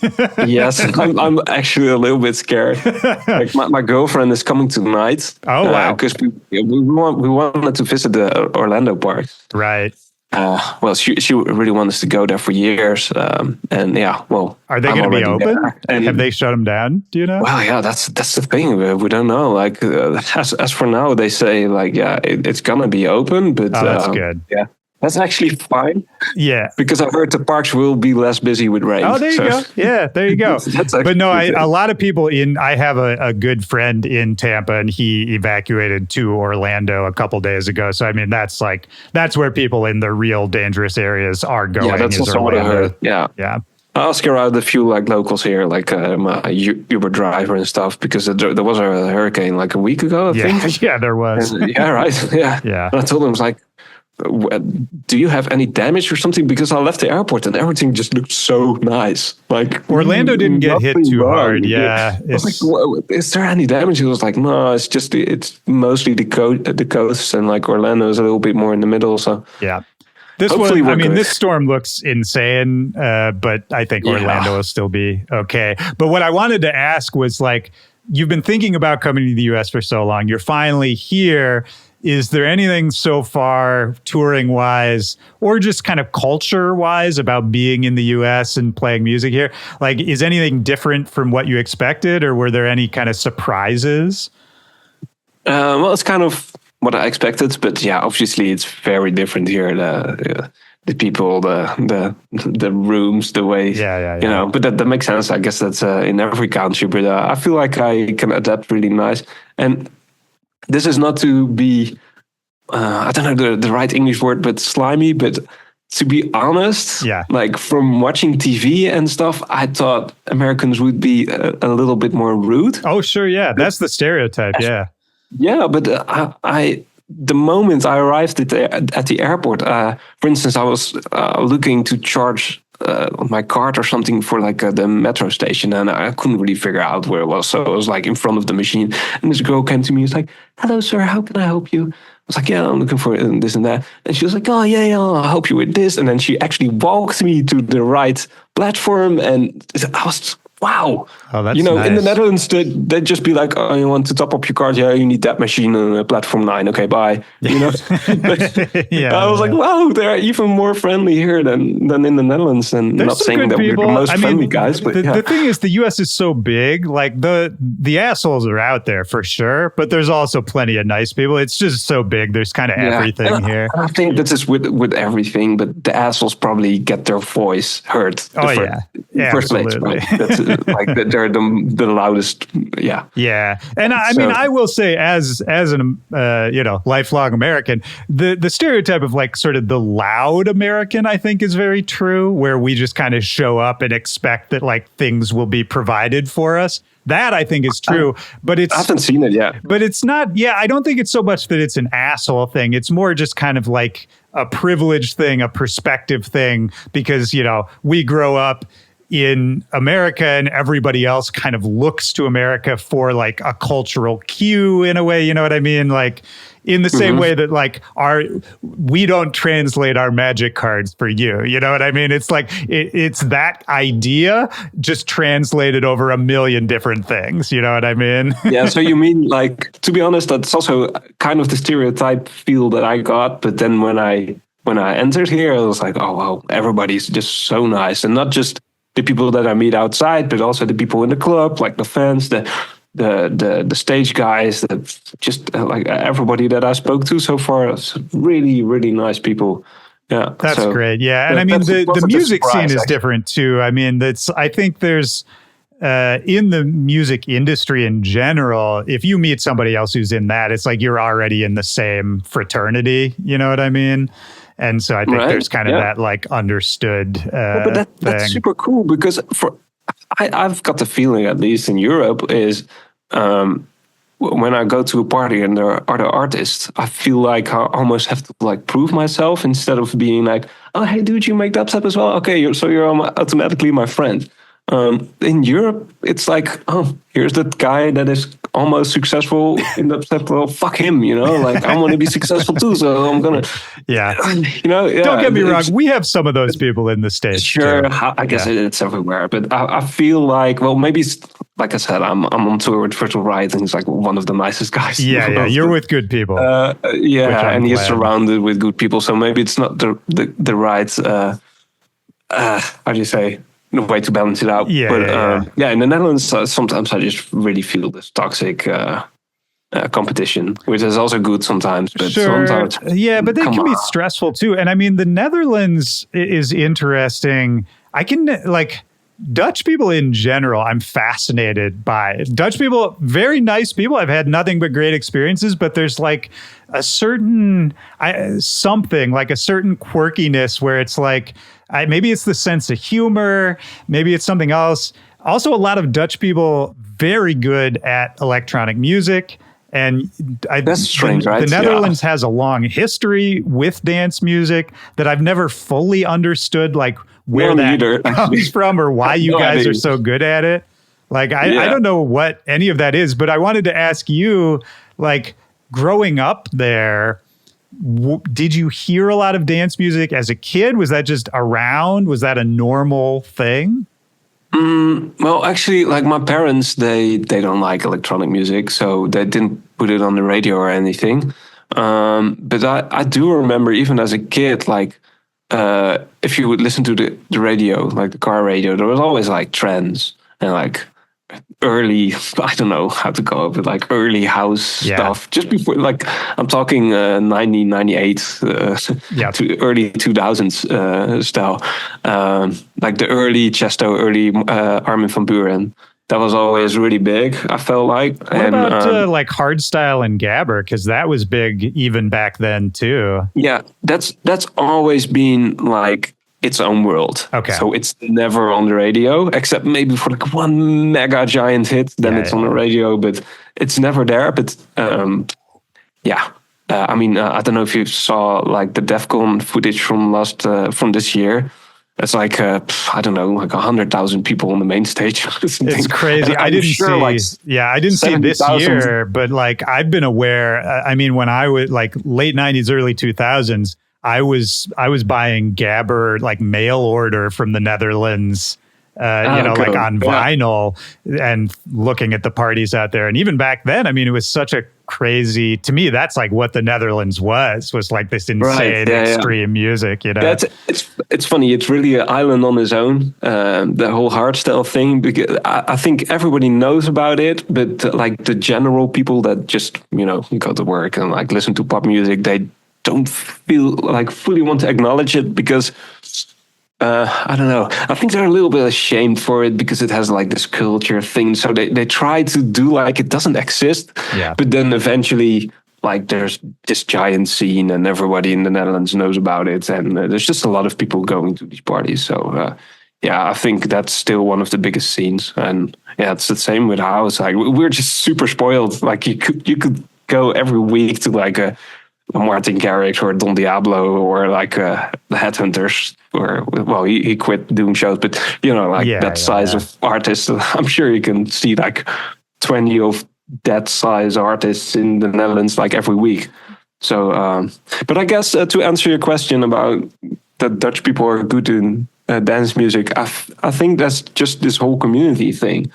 [SPEAKER 1] Yes, I'm actually a little bit scared. Like my girlfriend is coming tonight.
[SPEAKER 2] Oh wow!
[SPEAKER 1] Because we wanted to visit the Orlando park.
[SPEAKER 2] Right.
[SPEAKER 1] Well, she really wants to go there for years, and yeah. Well,
[SPEAKER 2] are they going to be open? Have they shut them down? Do you know?
[SPEAKER 1] Well, yeah, that's the thing. We don't know. Like as for now, they say like it's gonna be open, but
[SPEAKER 2] that's good.
[SPEAKER 1] Yeah. That's actually fine.
[SPEAKER 2] Yeah.
[SPEAKER 1] Because I heard the parks will be less busy with rain.
[SPEAKER 2] Oh, there you go. Yeah, there you go. But no, a lot of people I have a good friend in Tampa, and he evacuated to Orlando a couple days ago. So, I mean, that's where people in the real dangerous areas are going.
[SPEAKER 1] Yeah, that's also what I heard. Yeah.
[SPEAKER 2] Yeah.
[SPEAKER 1] I asked around a few like locals here, like my Uber driver and stuff, because there was a hurricane like a week ago, I think.
[SPEAKER 2] Yeah, there was.
[SPEAKER 1] Yeah, right. Yeah. And I told him, I was like, do you have any damage or something? Because I left the airport and everything just looked so nice. Like
[SPEAKER 2] Orlando didn't get hit too hard. Yeah.
[SPEAKER 1] I was like, is there any damage? He was like, no, it's mostly the coast, and like Orlando is a little bit more in the middle. So
[SPEAKER 2] yeah. This storm looks insane, but I think Orlando will still be okay. But what I wanted to ask was, like, you've been thinking about coming to the U.S. for so long. You're finally here. Is there anything so far touring wise or just kind of culture wise about being in the US and playing music here? Like, is anything different from what you expected, or were there any kind of surprises?
[SPEAKER 1] Well, it's kind of what I expected, but yeah, obviously it's very different here. The people, the rooms, the way, you know, but that makes sense. I guess that's in every country, but I feel like I can adapt really nice. And this is not to be, I don't know the right English word, but slimy. But to be honest, like from watching TV and stuff, I thought Americans would be a little bit more rude.
[SPEAKER 2] Oh, sure. Yeah. That's the stereotype. Yeah.
[SPEAKER 1] Yeah. But the moment I arrived at the airport, for instance, I was looking to charge my card or something for like the metro station, and I couldn't really figure out where it was. So I was like in front of the machine, and this girl came to me. It's like, "Hello, sir. How can I help you?" I was like, "Yeah, I'm looking for this and that." And she was like, "Oh, yeah, I'll help you with this." And then she actually walked me to the right platform, and I was. Wow.
[SPEAKER 2] Oh, that's
[SPEAKER 1] nice. In the Netherlands, they'd just be like, "Oh, you want to top up your card? Yeah, you need that machine on platform 9. Okay, bye." You know? I was like, wow, they're even more friendly here than in the Netherlands. And
[SPEAKER 2] there's
[SPEAKER 1] not saying that we're the most friendly guys, but
[SPEAKER 2] the thing is, the US is so big, like the assholes are out there for sure, but there's also plenty of nice people. It's just so big. There's kind of everything here.
[SPEAKER 1] I think this is with everything, but the assholes probably get their voice heard. First place, right? That's like they're the loudest.
[SPEAKER 2] Yeah. And I mean, I will say, as an lifelong American, the stereotype of like sort of the loud American, I think, is very true, where we just kind of show up and expect that like things will be provided for us. That I think is true, but I
[SPEAKER 1] haven't seen it yet.
[SPEAKER 2] But it's not. Yeah, I don't think it's so much that it's an asshole thing. It's more just kind of like a privilege thing, a perspective thing, because we grow up in America and everybody else kind of looks to America for like a cultural cue in a way, you know what I mean? Like in the same way that like we don't translate our magic cards for you know what I mean? It's like, it's that idea just translated over a million different things, you know what I mean?
[SPEAKER 1] Yeah. So you mean, like, to be honest, that's also kind of the stereotype feel that I got. But then when I entered here, I was like, oh, wow, everybody's just so nice. And not just the people that I meet outside, but also the people in the club, like the fans, the stage guys, that just like everybody that I spoke to so far. It's really, really nice people. Yeah,
[SPEAKER 2] that's great. Yeah, and I mean the music scene is different too. I mean, I think there's in the music industry in general, if you meet somebody else who's in that, it's like you're already in the same fraternity. You know what I mean? And so I think there's kind of that like understood
[SPEAKER 1] but that's super cool, because I've got the feeling, at least in Europe, is when I go to a party and there are other artists, I feel like I almost have to like prove myself, instead of being like, "Oh, hey dude, you make dubstep as well? Okay, so you're automatically my friend." In Europe, it's like, oh, here's that guy that is almost successful in that step. Well, fuck him, like I want to be successful too, so I'm gonna,
[SPEAKER 2] yeah.
[SPEAKER 1] Yeah.
[SPEAKER 2] Don't get me wrong, we have some of those people in the States.
[SPEAKER 1] Sure,
[SPEAKER 2] too.
[SPEAKER 1] I guess it's everywhere, but I feel like, well, maybe it's, like I said, I'm on tour with Virtual Riot, and he's like one of the nicest guys.
[SPEAKER 2] Yeah, you're with good people.
[SPEAKER 1] And he's surrounded with good people, so maybe it's not the right, how do you say, the way to balance it out. In the Netherlands, sometimes I just really feel this toxic competition, which is also good sometimes, but sometimes,
[SPEAKER 2] but they can be stressful too. And I mean, the Netherlands is interesting. I can Dutch people in general, I'm fascinated by. Dutch people, very nice people. I've had nothing but great experiences, but there's like a certain something, like a certain quirkiness where it's like, maybe it's the sense of humor, maybe it's something else. Also, a lot of Dutch people very good at electronic music. And
[SPEAKER 1] that's strange, right?
[SPEAKER 2] The Netherlands has a long history with dance music that I've never fully understood, like where that comes from or why you guys are so good at it. Like, I don't know what any of that is, but I wanted to ask you, like, growing up there, did you hear a lot of dance music as a kid? Was that just around? Was that a normal thing?
[SPEAKER 1] Well, actually, like my parents, they don't like electronic music, so they didn't put it on the radio or anything. But I do remember, even as a kid, like if you would listen to the radio, like the car radio, there was always like trends and like early, I don't know how to go up with like early house stuff, just before, like I'm talking 1998 to early 2000s style, like the early Tiesto, early Armin van Buuren. That was always really big, I felt like.
[SPEAKER 2] What about like hardstyle and gabber? Because that was big even back then too.
[SPEAKER 1] Yeah, that's always been like its own world.
[SPEAKER 2] Okay.
[SPEAKER 1] So it's never on the radio, except maybe for like one mega giant hit, then it's on the radio, but it's never there. But I mean, I don't know if you saw like the DEFCON footage from this year. It's like, I don't know, like 100,000 people on the main stage.
[SPEAKER 2] It's crazy. I didn't see this year, but like I've been aware. I mean, when I was like late 90s, early 2000s, I was buying gabber like mail order from the Netherlands, like on vinyl and looking at the parties out there. And even back then, I mean, it was such a crazy, to me, that's like what the Netherlands was like this insane extreme music,
[SPEAKER 1] It's funny. It's really an island on its own, the whole hardstyle thing, because I think everybody knows about it, but like the general people that just, go to work and like listen to pop music, they don't feel like fully want to acknowledge it because I don't know. I think they're a little bit ashamed for it because it has like this culture thing. So they try to do like it doesn't exist.
[SPEAKER 2] Yeah.
[SPEAKER 1] But then eventually, like there's this giant scene and everybody in the Netherlands knows about it. And there's just a lot of people going to these parties. So I think that's still one of the biggest scenes. And it's the same with house. Like we're just super spoiled. Like you could go every week to like a Martin Garrix or Don Diablo or like the Headhunters, or he quit doing shows, but that size of artists. I'm sure you can see like 20 of that size artists in the Netherlands like every week. So, but I guess to answer your question about that Dutch people are good in dance music, I think that's just this whole community thing.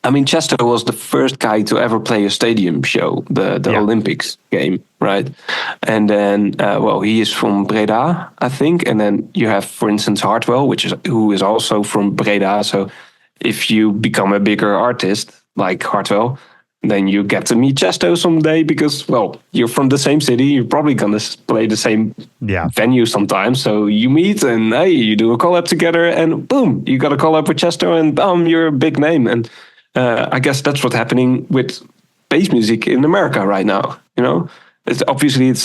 [SPEAKER 1] I mean, Tiesto was the first guy to ever play a stadium show, the Olympics game, right? And then, he is from Breda, I think. And then you have, for instance, Hartwell, who is also from Breda. So if you become a bigger artist like Hartwell, then you get to meet Tiesto someday because, you're from the same city. You're probably going to play the same venue sometimes. So you meet and, hey, you do a collab together and boom, you got a collab with Tiesto and boom, you're a big name. And I guess that's what's happening with bass music in America right now. It's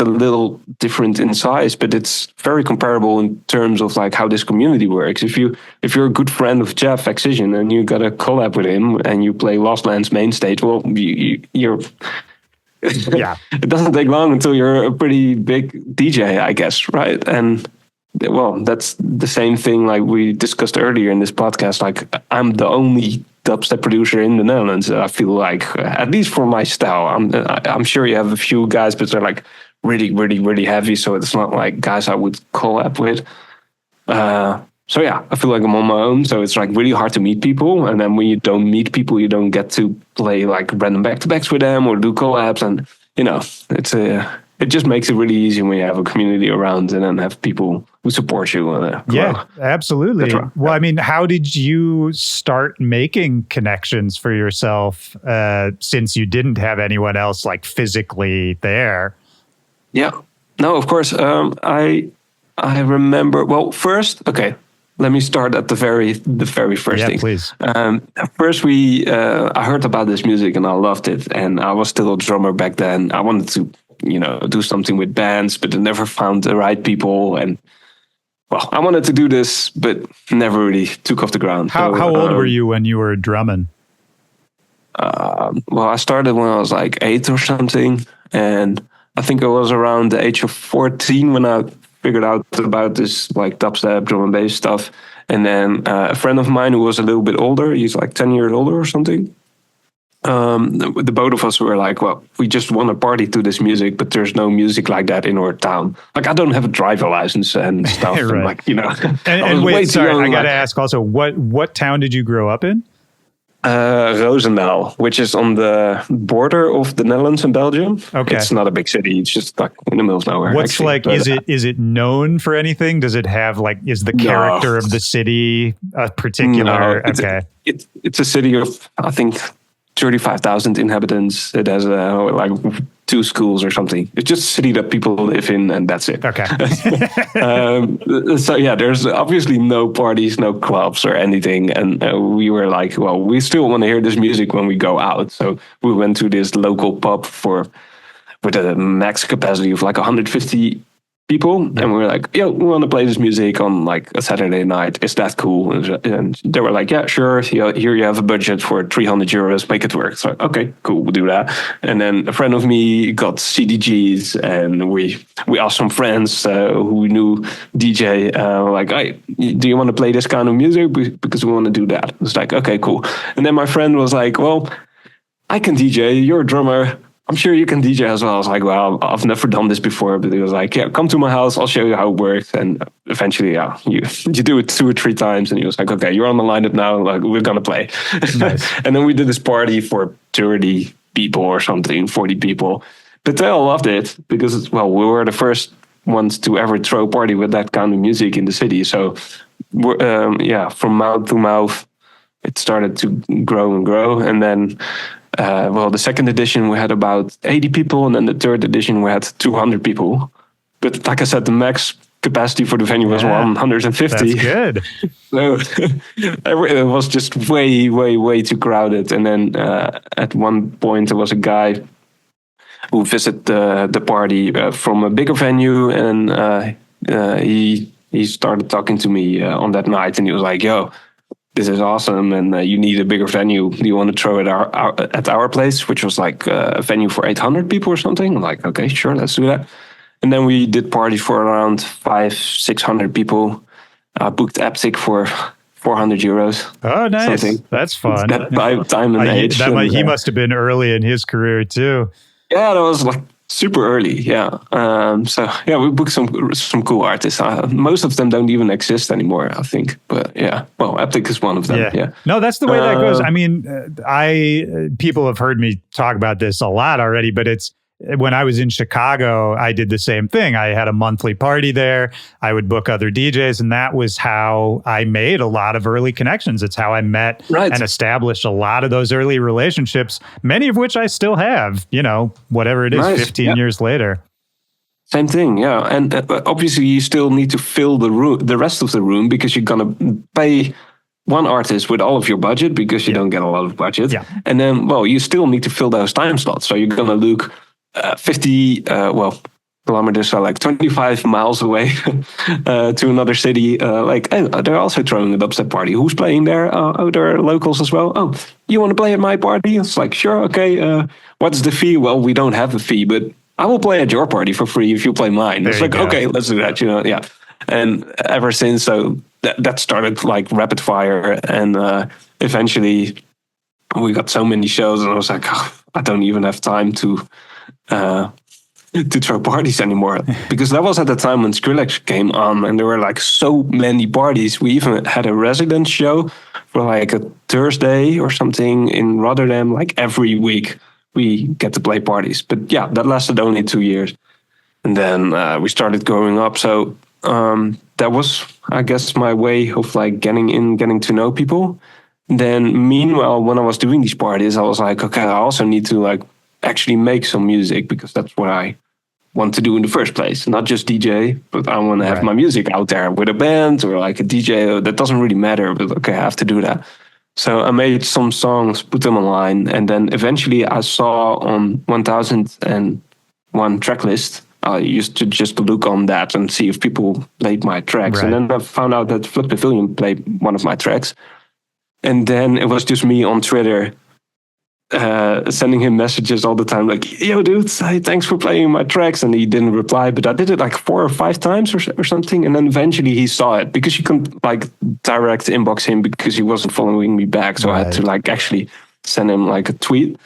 [SPEAKER 1] a little different in size, but it's very comparable in terms of like how this community works. If you're a good friend of Jeff Excision and you got a collab with him and you play Lost Lands main stage, you're it doesn't take long until you're a pretty big DJ, I guess, right? And well, that's the same thing like we discussed earlier in this podcast. Like I'm the only dubstep producer in the Netherlands. I feel like, at least for my style, I'm sure you have a few guys, but they're like really, really, really heavy. So it's not like guys I would collab with. So yeah, I feel like I'm on my own. So it's like really hard to meet people. And then when you don't meet people, you don't get to play like random back-to-backs with them or do collabs. And, you know, it just makes it really easy when you have a community around and then have people who support you.
[SPEAKER 2] Yeah, absolutely. Right. Well, I mean, how did you start making connections for yourself since you didn't have anyone else like physically there?
[SPEAKER 1] Yeah, no, of course. I remember, well, first, okay, let me start at the very first thing.
[SPEAKER 2] Please.
[SPEAKER 1] First, I heard about this music and I loved it. And I was still a drummer back then. I wanted to, do something with bands, but I never found the right people. And well, I wanted to do this, but never really took off the ground.
[SPEAKER 2] How old were you when you were drumming?
[SPEAKER 1] Well, I started when I was like 8 or something. And I think I was around the age of 14 when I figured out about this like dubstep, drum and bass stuff. And then a friend of mine who was a little bit older, he's like 10 years older or something. The both of us were like, well, we just want to party to this music, but there's no music like that in our town. Like, I don't have a driver license and stuff.
[SPEAKER 2] Right.
[SPEAKER 1] And like,
[SPEAKER 2] and wait, sorry, I got to ask also, what town did you grow up in?
[SPEAKER 1] Roosendaal, which is on the border of the Netherlands and Belgium. Okay. It's not a big city. It's just like in the middle of nowhere.
[SPEAKER 2] What's actually. Like, but, is it known for anything? Does it have like, is the character of the city a particular?
[SPEAKER 1] No, it's a city of, I think, 35,000 inhabitants. It has like 2 schools or something. It's just a city that people live in, and that's it.
[SPEAKER 2] Okay.
[SPEAKER 1] So yeah, there's obviously no parties, no clubs or anything. And we were like, well, we still want to hear this music when we go out. So we went to this local pub with a max capacity of like 150 people. Yeah. And we were like, yo, we want to play this music on like a Saturday night. Is that cool? And they were like, yeah, sure. Here you have a budget for 300 euros. Make it work. So, okay, cool. We'll do that. And then a friend of me got CDGs and we asked some friends who knew DJ, like, hey, do you want to play this kind of music? Because we want to do that. It's like, okay, cool. And then my friend was like, well, I can DJ. You're a drummer. I'm sure you can DJ as well. I was like, well, I've never done this before, but he was like, yeah, come to my house. I'll show you how it works. And eventually, yeah, you do it 2 or 3 times. And he was like, okay, you're on the lineup now. Like, we're going to play. Nice. And then we did this party for 30 people or something, 40 people. But they all loved it because, well, we were the first ones to ever throw a party with that kind of music in the city. So, from mouth to mouth, it started to grow and grow. And then, the second edition, we had about 80 people. And then the third edition, we had 200 people. But like I said, the max capacity for the venue was 150.
[SPEAKER 2] That's good.
[SPEAKER 1] So it was just way, way, way too crowded. And then at one point, there was a guy who visited the party from a bigger venue. And he started talking to me on that night. And he was like, yo, this is awesome, and you need a bigger venue. Do you want to throw it at our place, which was like a venue for 800 people or something? I'm like, okay, sure, let's do that. And then we did parties for around 500-600 people. Booked Aptic for 400 euros.
[SPEAKER 2] Oh, nice. Something. That's fun.
[SPEAKER 1] That time and age.
[SPEAKER 2] He must have been early in his career too.
[SPEAKER 1] Yeah, that was like super early. Yeah. We booked some cool artists. Most of them don't even exist anymore, I think. But yeah, well, Aptic is one of them. Yeah.
[SPEAKER 2] No, that's the way that goes. I mean, people have heard me talk about this a lot already, but it's when I was in Chicago, I did the same thing. I had a monthly party there. I would book other DJs, and that was how I made a lot of early connections. It's how I met and established a lot of those early relationships, many of which I still have, whatever it is, 15 years later.
[SPEAKER 1] Same thing, yeah. And obviously you still need to fill the rest of the room because you're going to pay one artist with all of your budget because you don't get a lot of budget. Yeah. And then, you still need to fill those time slots. So you're going to look 50 kilometers, are like 25 miles away to another city. They're also throwing a dubstep party. Who's playing there? There are locals as well. Oh, you want to play at my party? It's like, sure, okay. What's the fee? Well, we don't have a fee, but I will play at your party for free if you play mine. It's like, okay, let's do that. Yeah. And ever since, so that started like rapid fire, and eventually we got so many shows, and I was like, oh, I don't even have time to throw parties anymore, because that was at the time when Skrillex came on, and there were like so many parties. We even had a resident show for like a Thursday or something in Rotterdam. Like every week we get to play parties. But yeah, that lasted only 2 years, and then we started growing up. So that was, I guess, my way of like getting to know people. Then meanwhile, when I was doing these parties, I was like, okay, I also need to like actually make some music, because that's what I want to do in the first place. Not just DJ, but I want to have my music out there with a band or like a DJ. That doesn't really matter, but okay, I have to do that. So I made some songs, put them online, and then eventually I saw on 1001 Tracklist, I used to just look on that and see if people played my tracks. And then I found out that Flood Pavilion played one of my tracks. And then it was just me on Twitter sending him messages all the time, like, yo, dude, hey, thanks for playing my tracks. And he didn't reply, but I did it like 4 or 5 times or something. And then eventually he saw it, because you couldn't like direct inbox him because he wasn't following me back. So I had to like actually send him like a tweet.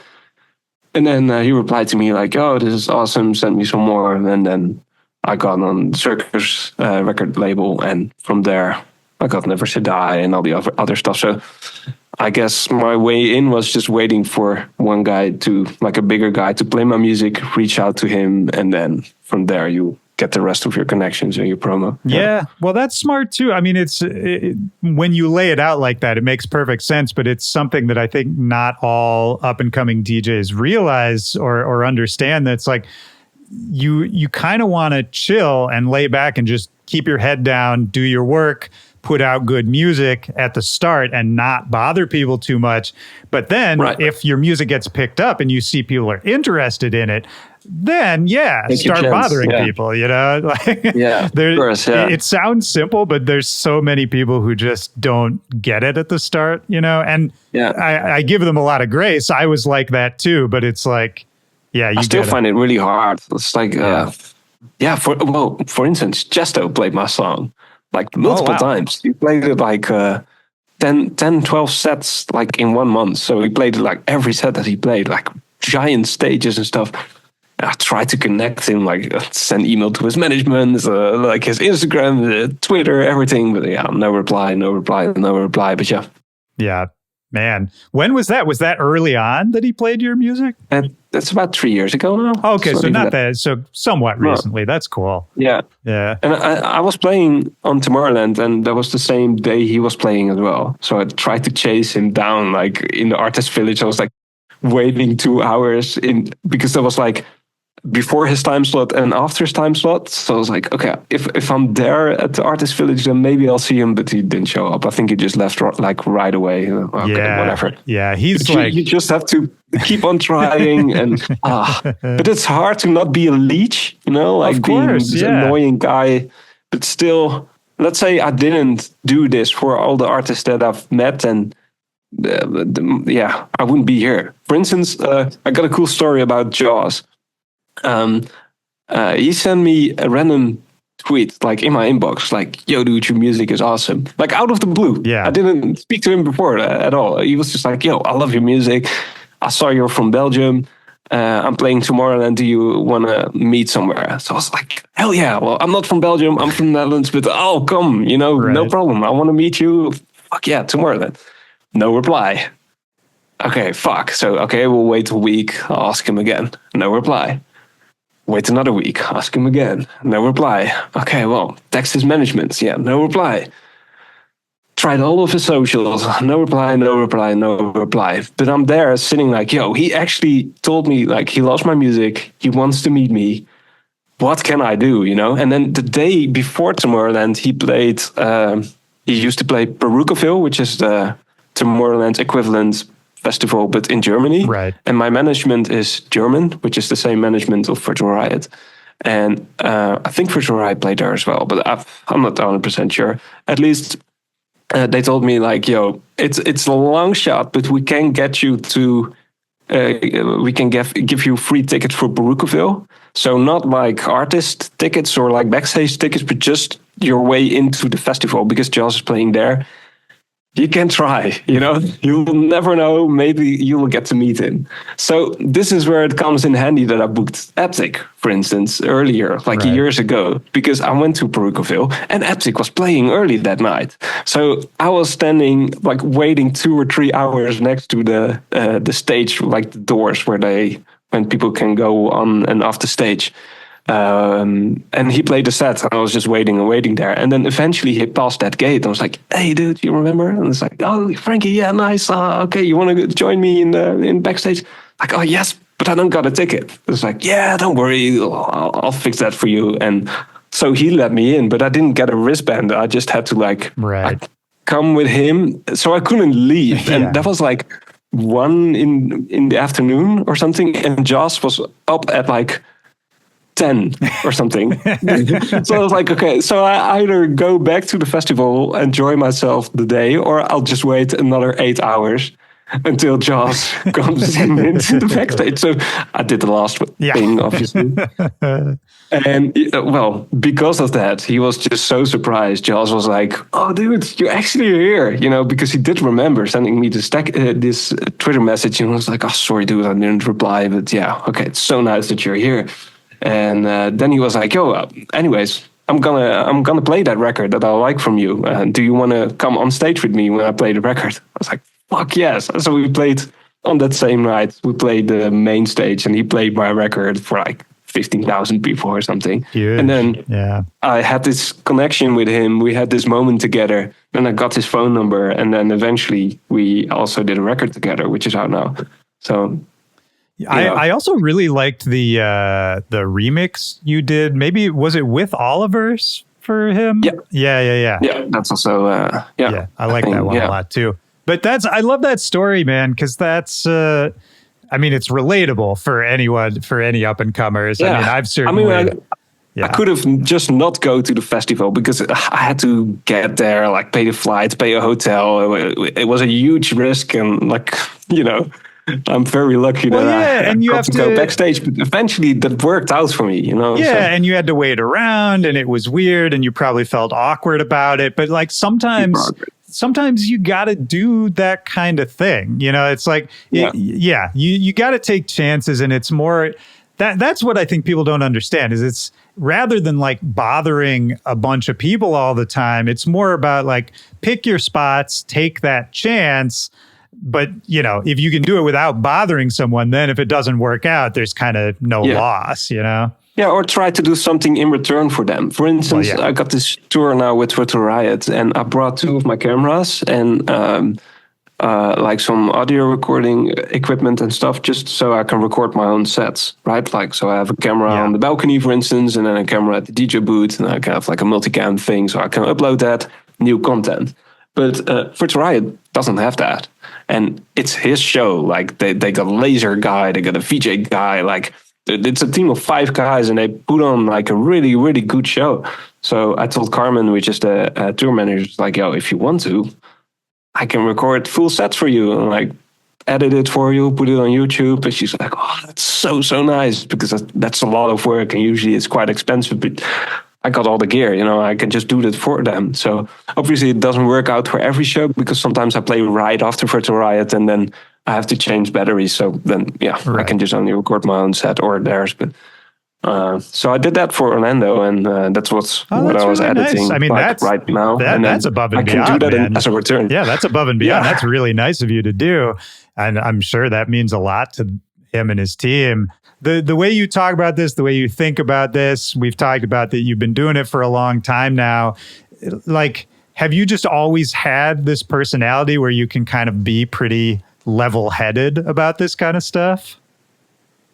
[SPEAKER 1] And then he replied to me like, oh, this is awesome, send me some more. And then I got on Circus record label. And from there, I got Never Say Die and all the other stuff. So I guess my way in was just waiting for one guy to, like a bigger guy, to play my music, reach out to him. And then from there, you get the rest of your connections and your promo.
[SPEAKER 2] Yeah. Well, that's smart too. I mean, when you lay it out like that, it makes perfect sense, but it's something that I think not all up and coming DJs realize or understand. That's like, you kind of want to chill and lay back and just keep your head down, do your work, put out good music at the start and not bother people too much. But then if your music gets picked up and you see people are interested in it, then start bothering people, you know? Like, of course, it sounds simple, but there's so many people who just don't get it at the start, you know? And I give them a lot of grace. I was like that too, but it's like, I
[SPEAKER 1] still find it really hard. It's like, for instance, Tiesto played my song like multiple times. He played it like 10, 12 sets like in 1 month. So he played like every set that he played, like giant stages and stuff. I tried to connect him, like send email to his management, like his Instagram, Twitter, everything. But no reply. But
[SPEAKER 2] yeah, man. When was that? Was that early on that he played your music?
[SPEAKER 1] That's about 3 years ago now.
[SPEAKER 2] Okay, so not that. So somewhat recently. That's cool.
[SPEAKER 1] Yeah. And I was playing on Tomorrowland, and that was the same day he was playing as well. So I tried to chase him down, like in the artist village. I was like waiting 2 hours because there was like before his time slot and after his time slot. So I was like, okay, if I'm there at the artist village, then maybe I'll see him. But he didn't show up. I think he just left like right away. Okay, whatever.
[SPEAKER 2] Yeah, he's
[SPEAKER 1] but you just have to keep on trying, and but it's hard to not be a leech, you know, like being this annoying guy. But still, let's say I didn't do this for all the artists that I've met, and I wouldn't be here. For instance, I got a cool story about Jaws. He sent me a random tweet, like in my inbox, like, yo, dude, your music is awesome. Like out of the blue.
[SPEAKER 2] Yeah.
[SPEAKER 1] I didn't speak to him before at all. He was just like, yo, I love your music. I saw you're from Belgium. I'm playing Tomorrowland. Do you want to meet somewhere? So I was like, hell yeah. Well, I'm not from Belgium. I'm from the Netherlands, but come, no problem. I want to meet you. Fuck yeah, Tomorrowland. No reply. Okay, fuck. So, we'll wait a week. I'll ask him again. No reply. Wait another week, ask him again. No reply. Okay, well, text his management. Yeah, no reply. Tried all of his socials. No reply. But I'm there sitting like, yo, he actually told me like he loves my music. He wants to meet me. What can I do, And then the day before Tomorrowland, he played, he used to play Perukaville, which is the Tomorrowland equivalent festival, but in Germany.
[SPEAKER 2] Right.
[SPEAKER 1] And my management is German, which is the same management of Virtual Riot. And I think Virtual Riot played there as well, but I'm not 100% sure. At least they told me like, yo, it's a long shot, but we can get you to, we can give you free tickets for Perukaville. So not like artist tickets or like backstage tickets, but just your way into the festival because Jaws is playing there, you can try, you'll never know. Maybe you will get to meet him. So this is where it comes in handy that I booked Eptic, for instance, earlier, like years ago, because I went to Perucaville and Eptic was playing early that night. So I was standing, like waiting 2 or 3 hours next to the stage, like the doors when people can go on and off the stage. And he played the set, and I was just waiting and waiting there. And then eventually he passed that gate. I was like, "Hey, dude, you remember?" And it's like, "Oh, Frankie, yeah, nice. Okay, you want to join me in backstage?" Like, "Oh, yes, but I don't got a ticket." It's like, "Yeah, don't worry, I'll fix that for you." And so he let me in, but I didn't get a wristband. I just had to come with him, so I couldn't leave. And that was like 1 in the afternoon or something. And Joss was up at like 10 or something. So I was like, okay, so I either go back to the festival, enjoy myself the day, or I'll just wait another 8 hours until Jaws comes into the backstage. So I did the last thing, obviously. And well, because of that, he was just so surprised. Jaws was like, "Oh, dude, you're actually here," because he did remember sending me this Twitter message, and I was like, "Oh, sorry, dude, I didn't reply, but yeah, okay, it's so nice that you're here." And then he was like, "Yo, anyways, I'm gonna play that record that I like from you. Do you want to come on stage with me when I play the record?" I was like, "Fuck yes!" So we played on that same night. We played the main stage, and he played my record for like 15,000 people or something.
[SPEAKER 2] Huge.
[SPEAKER 1] And then I had this connection with him. We had this moment together. Then I got his phone number, and then eventually we also did a record together, which is out now. So.
[SPEAKER 2] I also really liked the remix you did. Maybe was it with Oliver's for him? Yeah.
[SPEAKER 1] Yeah, that's also
[SPEAKER 2] I like that one a lot too. But I love that story, man, because that's it's relatable for anyone, for any up and comers.
[SPEAKER 1] Yeah.
[SPEAKER 2] I mean, I've certainly.
[SPEAKER 1] I could have just not go to the festival because I had to get there, like pay the flights, pay a hotel. It was a huge risk, and I'm very lucky that I got to go backstage, but eventually that worked out for me,
[SPEAKER 2] Yeah, so. And you had to wait around, and it was weird, and you probably felt awkward about it. But like sometimes you got to do that kind of thing. It's like, you got to take chances, and it's more that's what I think people don't understand is it's rather than like bothering a bunch of people all the time. It's more about like pick your spots, take that chance. But, if you can do it without bothering someone, then if it doesn't work out, there's kind of no loss, Yeah,
[SPEAKER 1] or try to do something in return for them. For instance, I got this tour now with Virtual Riot, and I brought 2 of my cameras and like some audio recording equipment and stuff, just so I can record my own sets, right? Like, so I have a camera on the balcony, for instance, and then a camera at the DJ booth, and I can have like a multicam thing, so I can upload that new content. But Virtual Riot doesn't have that. And it's his show. Like they got a laser guy, they got a VJ guy. Like it's a team of 5 guys, and they put on like a really, really good show. So I told Carmen, which is the tour manager, like, "Yo, if you want to, I can record full sets for you and like edit it for you, put it on YouTube." And she's like, "Oh, that's so nice," because that's a lot of work, and usually it's quite expensive. But I got all the gear, I can just do that for them. So obviously it doesn't work out for every show because sometimes I play right after Virtual Riot and then I have to change batteries. So then, I can just only record my own set or theirs. But so I did that for Orlando, and that's what I was
[SPEAKER 2] really
[SPEAKER 1] editing.
[SPEAKER 2] Nice. I mean, that's
[SPEAKER 1] right now.
[SPEAKER 2] That's above and beyond.
[SPEAKER 1] I can do that
[SPEAKER 2] man.
[SPEAKER 1] as a return.
[SPEAKER 2] Yeah, that's above and beyond. That's really nice of you to do. And I'm sure that means a lot to him and his team. The way you talk about this, the way you think about this, we've talked about that you've been doing it for a long time now. Like, have you just always had this personality where you can kind of be pretty level-headed about this kind of stuff?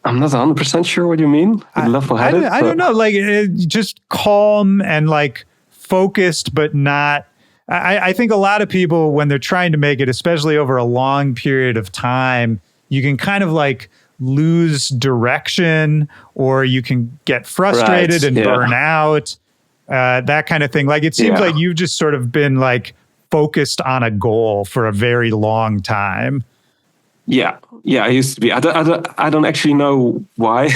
[SPEAKER 1] I'm not 100% sure what you mean. Level-headed?
[SPEAKER 2] I don't know. Like, just calm and like focused, but not. I think a lot of people, when they're trying to make it, especially over a long period of time, you can kind of like lose direction, or you can get frustrated and burn out, that kind of thing. Like it seems like you've just sort of been like focused on a goal for a very long time.
[SPEAKER 1] Yeah, I used to be. I don't actually know why.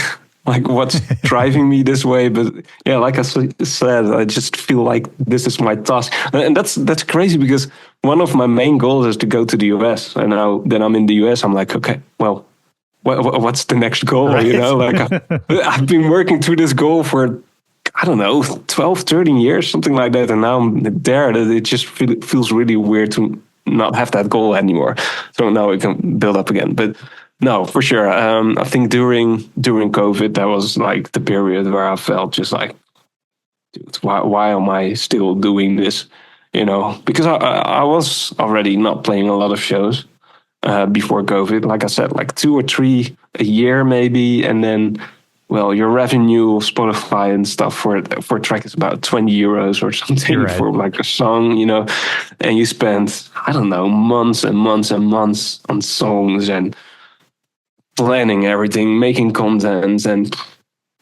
[SPEAKER 1] like what's driving me this way. But yeah, like I said, I just feel like this is my task, and that's crazy because one of my main goals is to go to the US, and now that I'm in the US, I'm like, okay, well, what's the next goal? Right. You know, like I've been working to this goal for, I don't know, 12, 13 years, something like that. And now I'm there. It just feels really weird to not have that goal anymore. So now we can build up again. But no, for sure. I think during COVID, that was like the period where I felt just like, dude, why am I still doing this? You know, because I was already not playing a lot of shows before COVID. Like I said, like 2 or 3 a year maybe. And then, well, your revenue of Spotify and stuff for a track is about 20 euros or something. Right. For like a song, you know, and you spend, I don't know, months and months and months on songs and planning everything, making content, and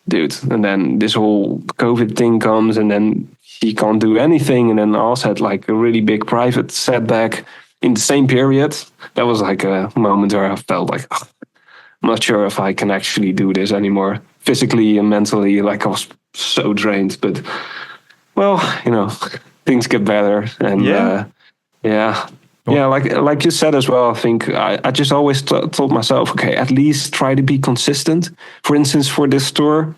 [SPEAKER 1] dude, and then this whole COVID thing comes, and then you can't do anything, and then I also had like a really big private setback in the same period. That was like a moment where I felt like, oh, I'm not sure if I can actually do this anymore, physically and mentally. Like I was so drained, but well, you know, things get better, and yeah, like you said as well. I think I just always told myself, okay, at least try to be consistent. For instance, for this tour,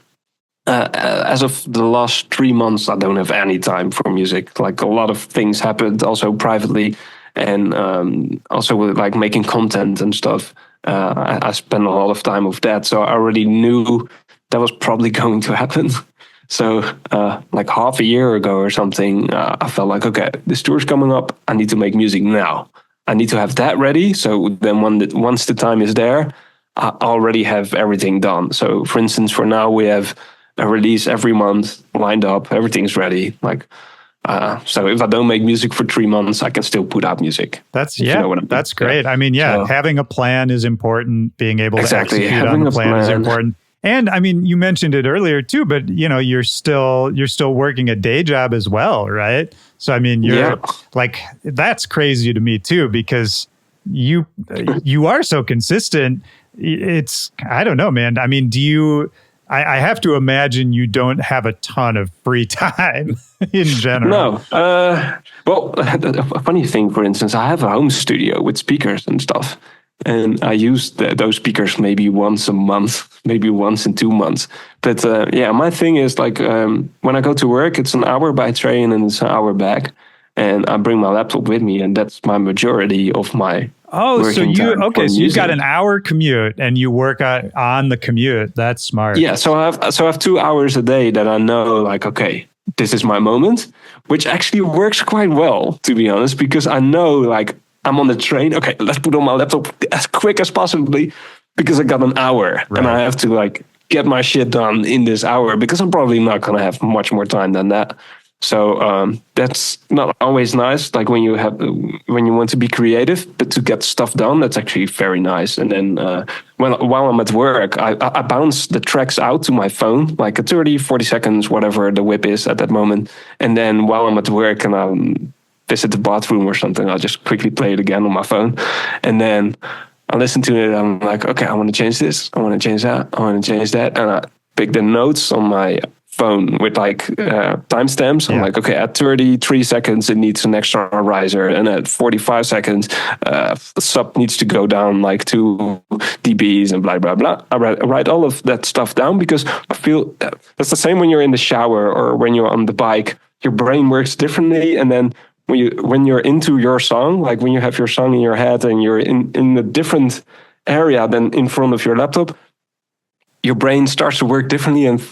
[SPEAKER 1] as of the last 3 months, I don't have any time for music. Like a lot of things happened also privately, and also with like making content and stuff. I spent a lot of time with that, so I already knew that was probably going to happen. So like half a year ago or something, I felt like, okay, this tour's coming up. I need to make music now. I need to have that ready. So then once the time is there, I already have everything done. So for instance, for now, we have a release every month lined up. Everything's ready. Like, so if I don't make music for 3 months, I can still put out music.
[SPEAKER 2] That's that's great. I mean, so, having a plan is important. Being able to execute on the plan is important. And I mean, you mentioned it earlier too, but you know, you're still working a day job as well, right? So I mean, you're like, that's crazy to me too, because you are so consistent. It's, I don't know, man. I mean, I have to imagine you don't have a ton of free time in general.
[SPEAKER 1] No. Well, a funny thing, for instance, I have a home studio with speakers and stuff. And I use those speakers maybe once a month, maybe once in 2 months. But my thing is like when I go to work, it's an hour by train and it's an hour back. And I bring my laptop with me, and that's my majority of my working time.
[SPEAKER 2] So you've got an hour commute and you work on the commute. That's smart.
[SPEAKER 1] Yeah, so I have 2 hours a day that I know, like, okay, this is my moment, which actually works quite well, to be honest, because I know, like, I'm on the train. Okay, let's put on my laptop as quick as possibly because I got an hour, and I have to like get my shit done in this hour because I'm probably not going to have much more time than that. So that's not always nice. Like when you want to be creative, but to get stuff done, that's actually very nice. And then while I'm at work, I bounce the tracks out to my phone, like a 30, 40 seconds, whatever the whip is at that moment. And then while I'm at work and I'm visit the bathroom or something, I'll just quickly play it again on my phone. And then I listen to it. I'm like, okay, I want to change this. I want to change that. I want to change that. And I pick the notes on my phone with like timestamps. I'm like, okay, at 33 seconds, it needs an extra riser. And at 45 seconds, sub needs to go down like 2 dBs and blah, blah, blah. I write all of that stuff down because I feel that's the same when you're in the shower or when you're on the bike. Your brain works differently. And then when you're into your song, like when you have your song in your head and you're in a different area than in front of your laptop, your brain starts to work differently and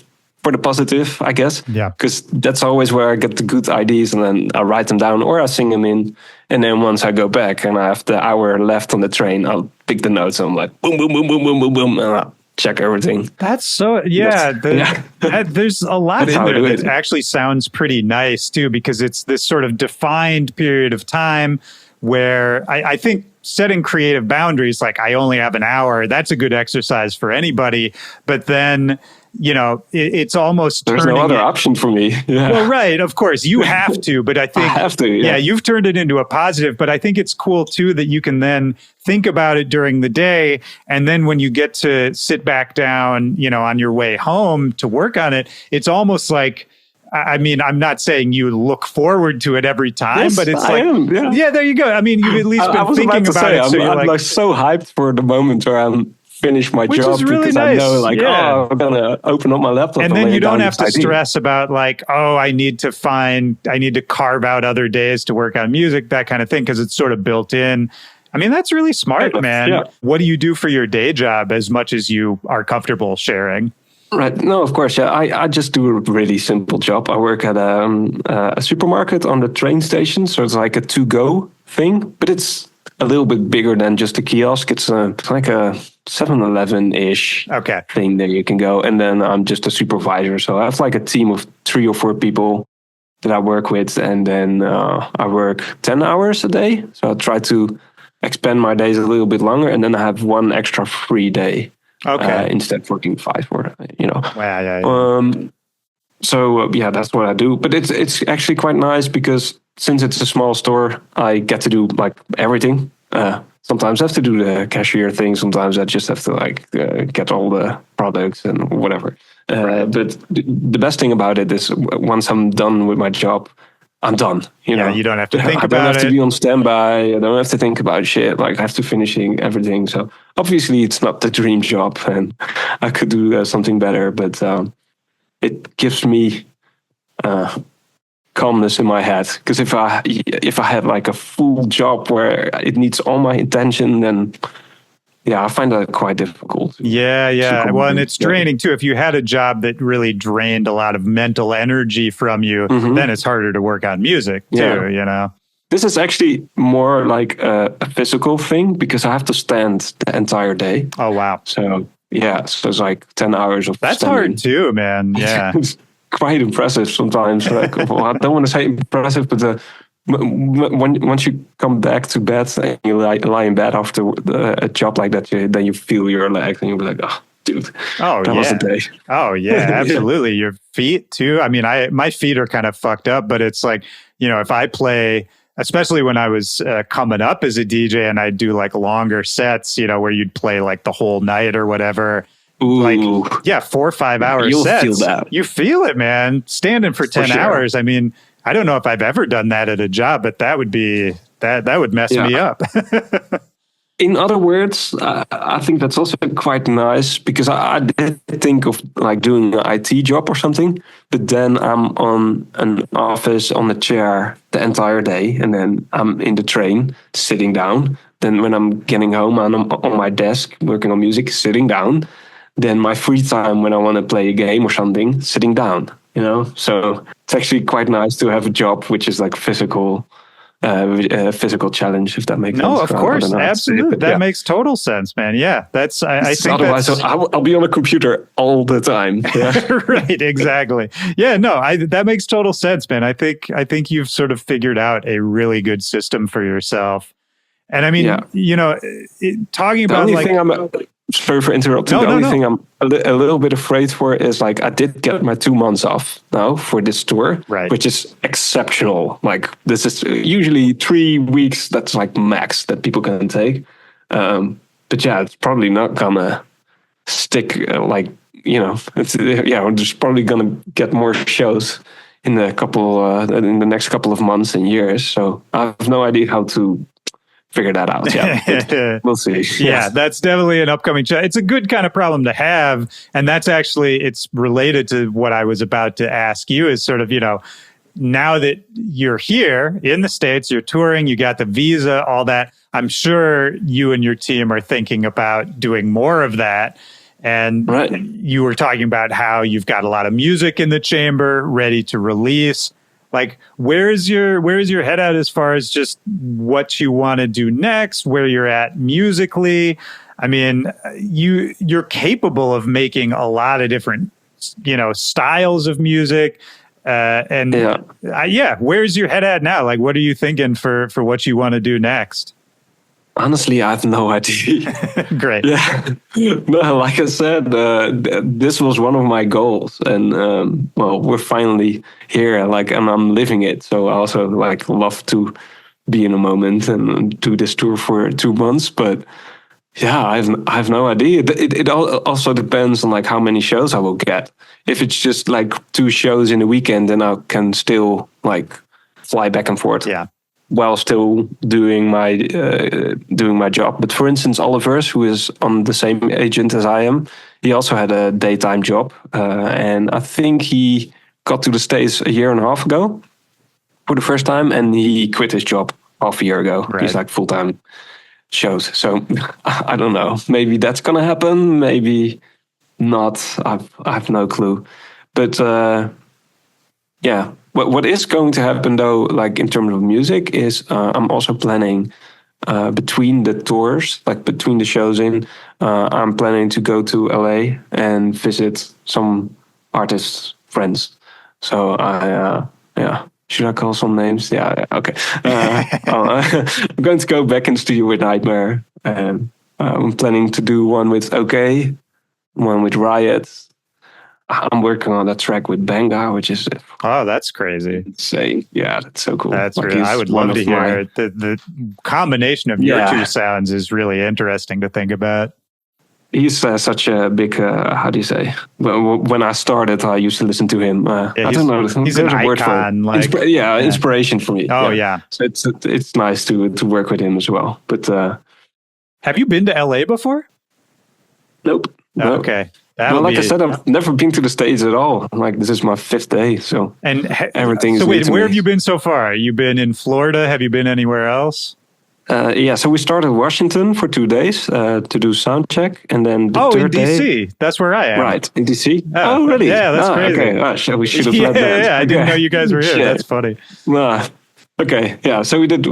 [SPEAKER 1] for the positive, I guess. Yeah. Because that's always where I get the good ideas, and then I write them down or I sing them in. And then once I go back and I have the hour left on the train, I'll pick the notes and I'm like, boom, boom, boom, boom, boom, boom, boom, and I'll check everything.
[SPEAKER 2] That's so, there's a lot in there that actually sounds pretty nice too, because it's this sort of defined period of time where I think setting creative boundaries, like I only have an hour, that's a good exercise for anybody. But then it's almost
[SPEAKER 1] there's no other option for me. Yeah.
[SPEAKER 2] Well, right. Of course you have to, but I think
[SPEAKER 1] I have to. Yeah.
[SPEAKER 2] You've turned it into a positive, but I think it's cool too that you can then think about it during the day. And then when you get to sit back down, on your way home to work on it, it's almost like, I mean, I'm not saying you look forward to it every time,
[SPEAKER 1] yes,
[SPEAKER 2] but it's
[SPEAKER 1] I am,
[SPEAKER 2] yeah, there you go. I mean, you've at least been thinking about it.
[SPEAKER 1] I'm like so hyped for the moment where I'm finish my job
[SPEAKER 2] really
[SPEAKER 1] because
[SPEAKER 2] nice.
[SPEAKER 1] I know I'm gonna open up my laptop
[SPEAKER 2] and then you don't have to stress about I need to carve out other days to work on music, that kind of thing, because it's sort of built in. I mean, that's really smart, man. Yeah. What do you do for your day job as much as you are comfortable sharing?
[SPEAKER 1] Right. No, of course. Yeah. I just do a really simple job. I work at a supermarket on the train station. So it's like a to-go thing, but it's a little bit bigger than just a kiosk. It's like a 7-Eleven-ish thing that you can go. And then I'm just a supervisor. So I have like a team of 3 or 4 people that I work with. And then I work 10 hours a day. So I try to expand my days a little bit longer. And then I have 1 extra free day. Instead of working 5 or, So that's what I do. But it's actually quite nice because since it's a small store, I get to do like everything. Sometimes I have to do the cashier thing. Sometimes I just have to get all the products and whatever. But the best thing about it is once I'm done with my job, I'm done. You
[SPEAKER 2] don't have to think about it.
[SPEAKER 1] I don't have to be on standby. I don't have to think about shit. Like I have to finishing everything. So obviously it's not the dream job and I could do something better, but it gives me calmness in my head. Because if I had like a full job where it needs all my attention, then I find that quite difficult.
[SPEAKER 2] Yeah. Well, and it's draining too. If you had a job that really drained a lot of mental energy from you, then it's harder to work on music too,
[SPEAKER 1] This is actually more like a physical thing because I have to stand the entire day.
[SPEAKER 2] Oh, wow.
[SPEAKER 1] So, so it's like 10 hours of
[SPEAKER 2] That's
[SPEAKER 1] standing.
[SPEAKER 2] hard too, man. Yeah.
[SPEAKER 1] It's quite impressive sometimes. I don't want to say impressive, but once you come back to bed and you lie in bed after a job like that, then you feel your legs and you'll be like, oh, dude, that was the day.
[SPEAKER 2] Oh, yeah, absolutely. Your feet too. I mean, my feet are kind of fucked up, but it's like, if I play, especially when I was coming up as a DJ and I'd do like longer sets, where you'd play like the whole night or whatever.
[SPEAKER 1] Ooh.
[SPEAKER 2] 4 or 5 hour
[SPEAKER 1] You'll
[SPEAKER 2] sets.
[SPEAKER 1] Feel that.
[SPEAKER 2] You feel it, man. Standing for 10 hours. I mean, I don't know if I've ever done that at a job, but that would be that would mess me up.
[SPEAKER 1] In other words, I think that's also quite nice because I did think of like doing an IT job or something, but then I'm on an office on a chair the entire day, and then I'm in the train sitting down. Then when I'm getting home, I'm on my desk working on music, sitting down. Then my free time when I want to play a game or something, sitting down. So it's actually quite nice to have a job which is like physical challenge, if that makes sense.
[SPEAKER 2] No, of course, absolutely. That makes total sense, man. Yeah, that's. I think
[SPEAKER 1] otherwise I'll be on a computer all the time. Yeah.
[SPEAKER 2] Right, exactly. Yeah, no, that makes total sense, man. I think you've sort of figured out a really good system for yourself. And I mean, talking about
[SPEAKER 1] sorry for interrupting. The only thing I'm a little bit afraid for is like I did get my 2 months off now for this tour, which is exceptional. Like this is usually 3 weeks. That's like max that people can take. But it's probably not gonna stick. We're just probably gonna get more shows in in the next couple of months and years. So I have no idea how to figure that out. Yeah, we'll see.
[SPEAKER 2] Yeah, that's definitely an upcoming it's a good kind of problem to have. And that's actually, it's related to what I was about to ask you is sort of, now that you're here in the States, you're touring, you got the visa, all that. I'm sure you and your team are thinking about doing more of that. And you were talking about how you've got a lot of music in the chamber ready to release. Like, where's your head at as far as just what you want to do next, where you're at musically? I mean, you're capable of making a lot of different, styles of music. Where's your head at now? Like, what are you thinking for what you want to do next?
[SPEAKER 1] Honestly, I have no idea.
[SPEAKER 2] Great.
[SPEAKER 1] Yeah, no, like I said, this was one of my goals, and well, we're finally here. Like, and I'm living it. So I also like love to be in a moment and do this tour for 2 months. But yeah, I have no idea. It also depends on like how many shows I will get. If it's just like 2 shows in a weekend, then I can still like fly back and forth.
[SPEAKER 2] Yeah.
[SPEAKER 1] While still doing my job. But for instance, Oliver's, who is on the same agent as I am, he also had a daytime job, and I think he got to the States a year and a half ago for the first time, and he quit his job half a year ago.
[SPEAKER 2] Right.
[SPEAKER 1] He's like full-time shows. So I don't know. Maybe that's gonna happen. Maybe not. I have no clue. But yeah. What is going to happen though, like in terms of music, is I'm also planning between the tours, like between the shows I'm planning to go to LA and visit some artists' friends. So yeah. Should I call some names? Yeah, okay. I'm going to go back in studio with Nightmare. And I'm planning to do one with OK, one with Riot. I'm working on that track with Banga, which is
[SPEAKER 2] that's crazy.
[SPEAKER 1] Insane. Yeah, that's so cool.
[SPEAKER 2] That's like really, I would love to hear it. The combination of your two sounds is really interesting to think about.
[SPEAKER 1] He's such a big, how do you say? When I started, I used to listen to him. I don't know.
[SPEAKER 2] He's an icon.
[SPEAKER 1] Inspiration for me.
[SPEAKER 2] Oh, yeah.
[SPEAKER 1] So it's nice to work with him as well. But
[SPEAKER 2] have you been to LA before?
[SPEAKER 1] Nope. No.
[SPEAKER 2] Okay.
[SPEAKER 1] Well, like I said, I've never been to the States at all. Like, this is my 5th day, so everything is new to me.
[SPEAKER 2] So wait, where have you been so far? You been in Florida? Have you been anywhere else?
[SPEAKER 1] Yeah, so we started in Washington for 2 days to do sound check, and then the third
[SPEAKER 2] in DC.
[SPEAKER 1] Day,
[SPEAKER 2] that's where I am.
[SPEAKER 1] Right, in DC. Oh, really?
[SPEAKER 2] Yeah, that's crazy.
[SPEAKER 1] Okay, we should have read that.
[SPEAKER 2] Yeah, I didn't know you guys were here. That's funny.
[SPEAKER 1] Okay, yeah. So we did,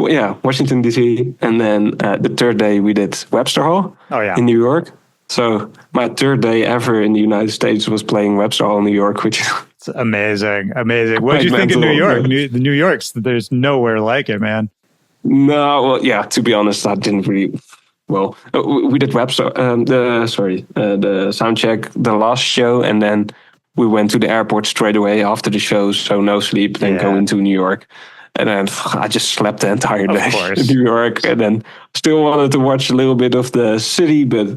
[SPEAKER 1] Washington DC, and then the third day we did Webster Hall. In New York. So my third day ever in the United States was playing Webster Hall in New York, which
[SPEAKER 2] is amazing. What did you think of New York? New York's, there's nowhere like it, man.
[SPEAKER 1] No, well, yeah. To be honest, I didn't really. Well, we did Webster. The sound check, the last show, and then we went to the airport straight away after the show. So no sleep, then go into New York. And then I just slept the entire day in New York, and then still wanted to watch a little bit of the city, but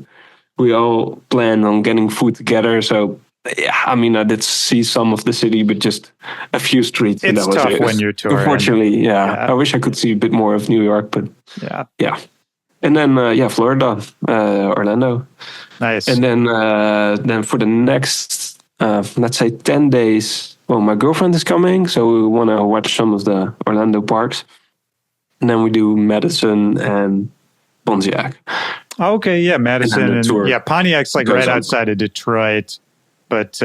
[SPEAKER 1] we all planned on getting food together. So, yeah, I mean, I did see some of the city, but just a few streets.
[SPEAKER 2] It's tough when you're touring.
[SPEAKER 1] Unfortunately, I wish I could see a bit more of New York, but yeah. And then, Florida, Orlando.
[SPEAKER 2] Nice.
[SPEAKER 1] And then for the next, let's say 10 days, well, my girlfriend is coming, so we want to watch some of the Orlando parks. And then we do Madison and Pontiac.
[SPEAKER 2] Okay, yeah, Madison and Pontiac's like right outside of Detroit, but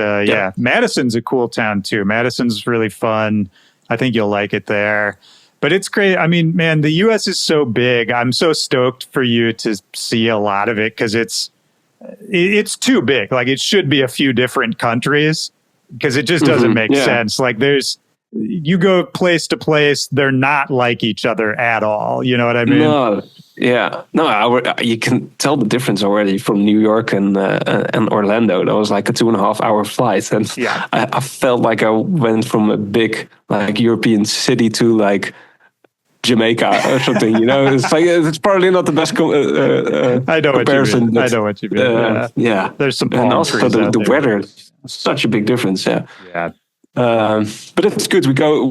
[SPEAKER 2] Madison's a cool town too. Madison's really fun. I think you'll like it there. But it's great. I mean, man, the U.S. is so big. I'm so stoked for you to see a lot of it because it's too big. Like it should be a few different countries because it just doesn't make sense. Like you go place to place, they're not like each other at all. You know what I mean?
[SPEAKER 1] No. Yeah, no, you can tell the difference already from New York and Orlando. That was like a 2.5-hour flight, and I felt like I went from a big like European city to like Jamaica or something. You know, it's like it's probably not the best comparison.
[SPEAKER 2] I know what you mean.
[SPEAKER 1] Yeah,
[SPEAKER 2] there's some palm
[SPEAKER 1] and also
[SPEAKER 2] trees
[SPEAKER 1] the weather. Such a big difference.
[SPEAKER 2] Yeah.
[SPEAKER 1] But it's good.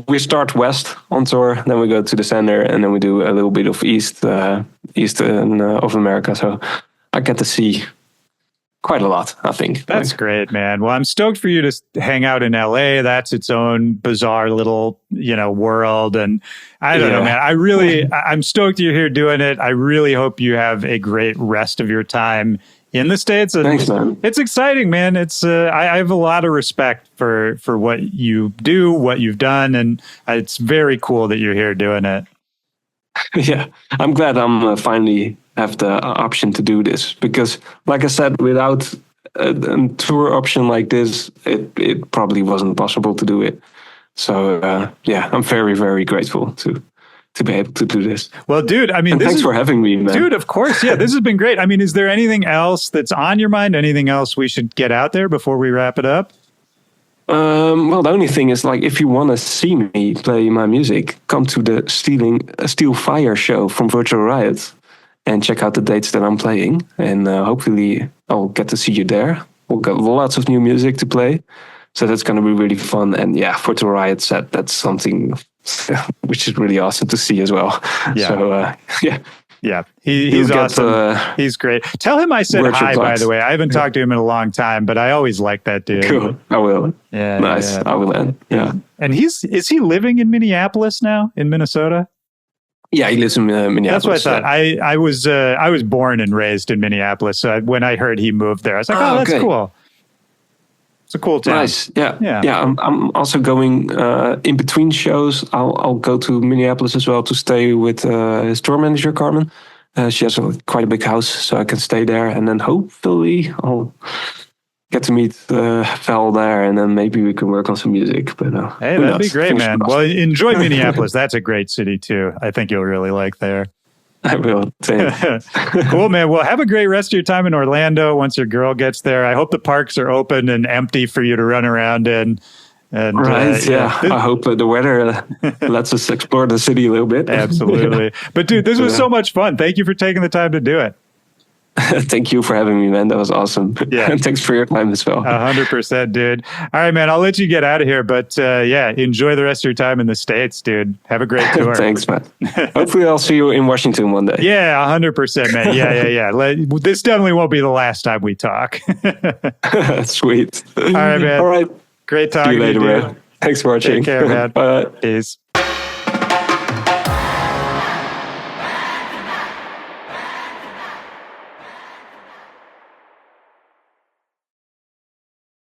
[SPEAKER 1] We start west on tour, then we go to the center, and then we do a little bit of east of America. So I get to see quite a lot, I think.
[SPEAKER 2] That's great, man. Well, I'm stoked for you to hang out in LA. That's its own bizarre little, world. And I don't know, man. I'm stoked you're here doing it. I really hope you have a great rest of your time in the States. And
[SPEAKER 1] thanks, man.
[SPEAKER 2] It's exciting, man. It's I have a lot of respect for what you do, what you've done, and it's very cool that you're here doing it.
[SPEAKER 1] Yeah, I'm glad I'm finally have the option to do this because, like I said, without a tour option like this, it probably wasn't possible to do it. So I'm very, very grateful to to be able to do this.
[SPEAKER 2] Well, dude, I mean,
[SPEAKER 1] and thanks for having me, man.
[SPEAKER 2] Dude, of course. Yeah, this has been great. I mean, is there anything else that's on your mind? Anything else we should get out there before we wrap it up?
[SPEAKER 1] Well, the only thing is, like, if you want to see me play my music, come to the Steel Fire show from Virtual Riot and check out the dates that I'm playing. And hopefully I'll get to see you there. We'll get lots of new music to play. So that's going to be really fun. And yeah, Virtual Riot set, that's something which is really awesome to see as well. Yeah. So, yeah.
[SPEAKER 2] Yeah, he's awesome. He's great. Tell him I said hi, by the way. I haven't talked to him in a long time, but I always like that dude.
[SPEAKER 1] Cool. I will.
[SPEAKER 2] Yeah.
[SPEAKER 1] Nice.
[SPEAKER 2] Yeah.
[SPEAKER 1] I will. Yeah.
[SPEAKER 2] And is he living in Minneapolis now, in Minnesota?
[SPEAKER 1] Yeah, he lives in Minneapolis.
[SPEAKER 2] That's what I thought. I was born and raised in Minneapolis. So when I heard he moved there, I was like, oh, that's cool. It's a cool town.
[SPEAKER 1] Nice. Yeah. I'm also going in between shows. I'll go to Minneapolis as well to stay with his tour manager, Carmen. She has quite a big house, so I can stay there. And then hopefully I'll get to meet Val there, and then maybe we can work on some music. But
[SPEAKER 2] hey, that'd be great, man. Well, enjoy Minneapolis. That's a great city too. I think you'll really like there.
[SPEAKER 1] I will.
[SPEAKER 2] Cool, man. Well, have a great rest of your time in Orlando once your girl gets there. I hope the parks are open and empty for you to run around in. And,
[SPEAKER 1] right, yeah. I hope the weather lets us explore the city a little bit.
[SPEAKER 2] Absolutely. But dude, this was so much fun. Thank you for taking the time to do it.
[SPEAKER 1] Thank you for having me, man. That was awesome.
[SPEAKER 2] Yeah.
[SPEAKER 1] And thanks for your time as well.
[SPEAKER 2] 100%, dude. All right, man. I'll let you get out of here. But yeah, enjoy the rest of your time in the States, dude. Have a great tour.
[SPEAKER 1] Thanks, man. Hopefully I'll see you in Washington one day.
[SPEAKER 2] Yeah, 100%, man. Yeah. This definitely won't be the last time we talk.
[SPEAKER 1] Sweet.
[SPEAKER 2] All right, man.
[SPEAKER 1] All right.
[SPEAKER 2] Great talking
[SPEAKER 1] See you later,
[SPEAKER 2] to you,
[SPEAKER 1] man. Thanks for watching.
[SPEAKER 2] Take care, man.
[SPEAKER 1] Bye.
[SPEAKER 2] Peace.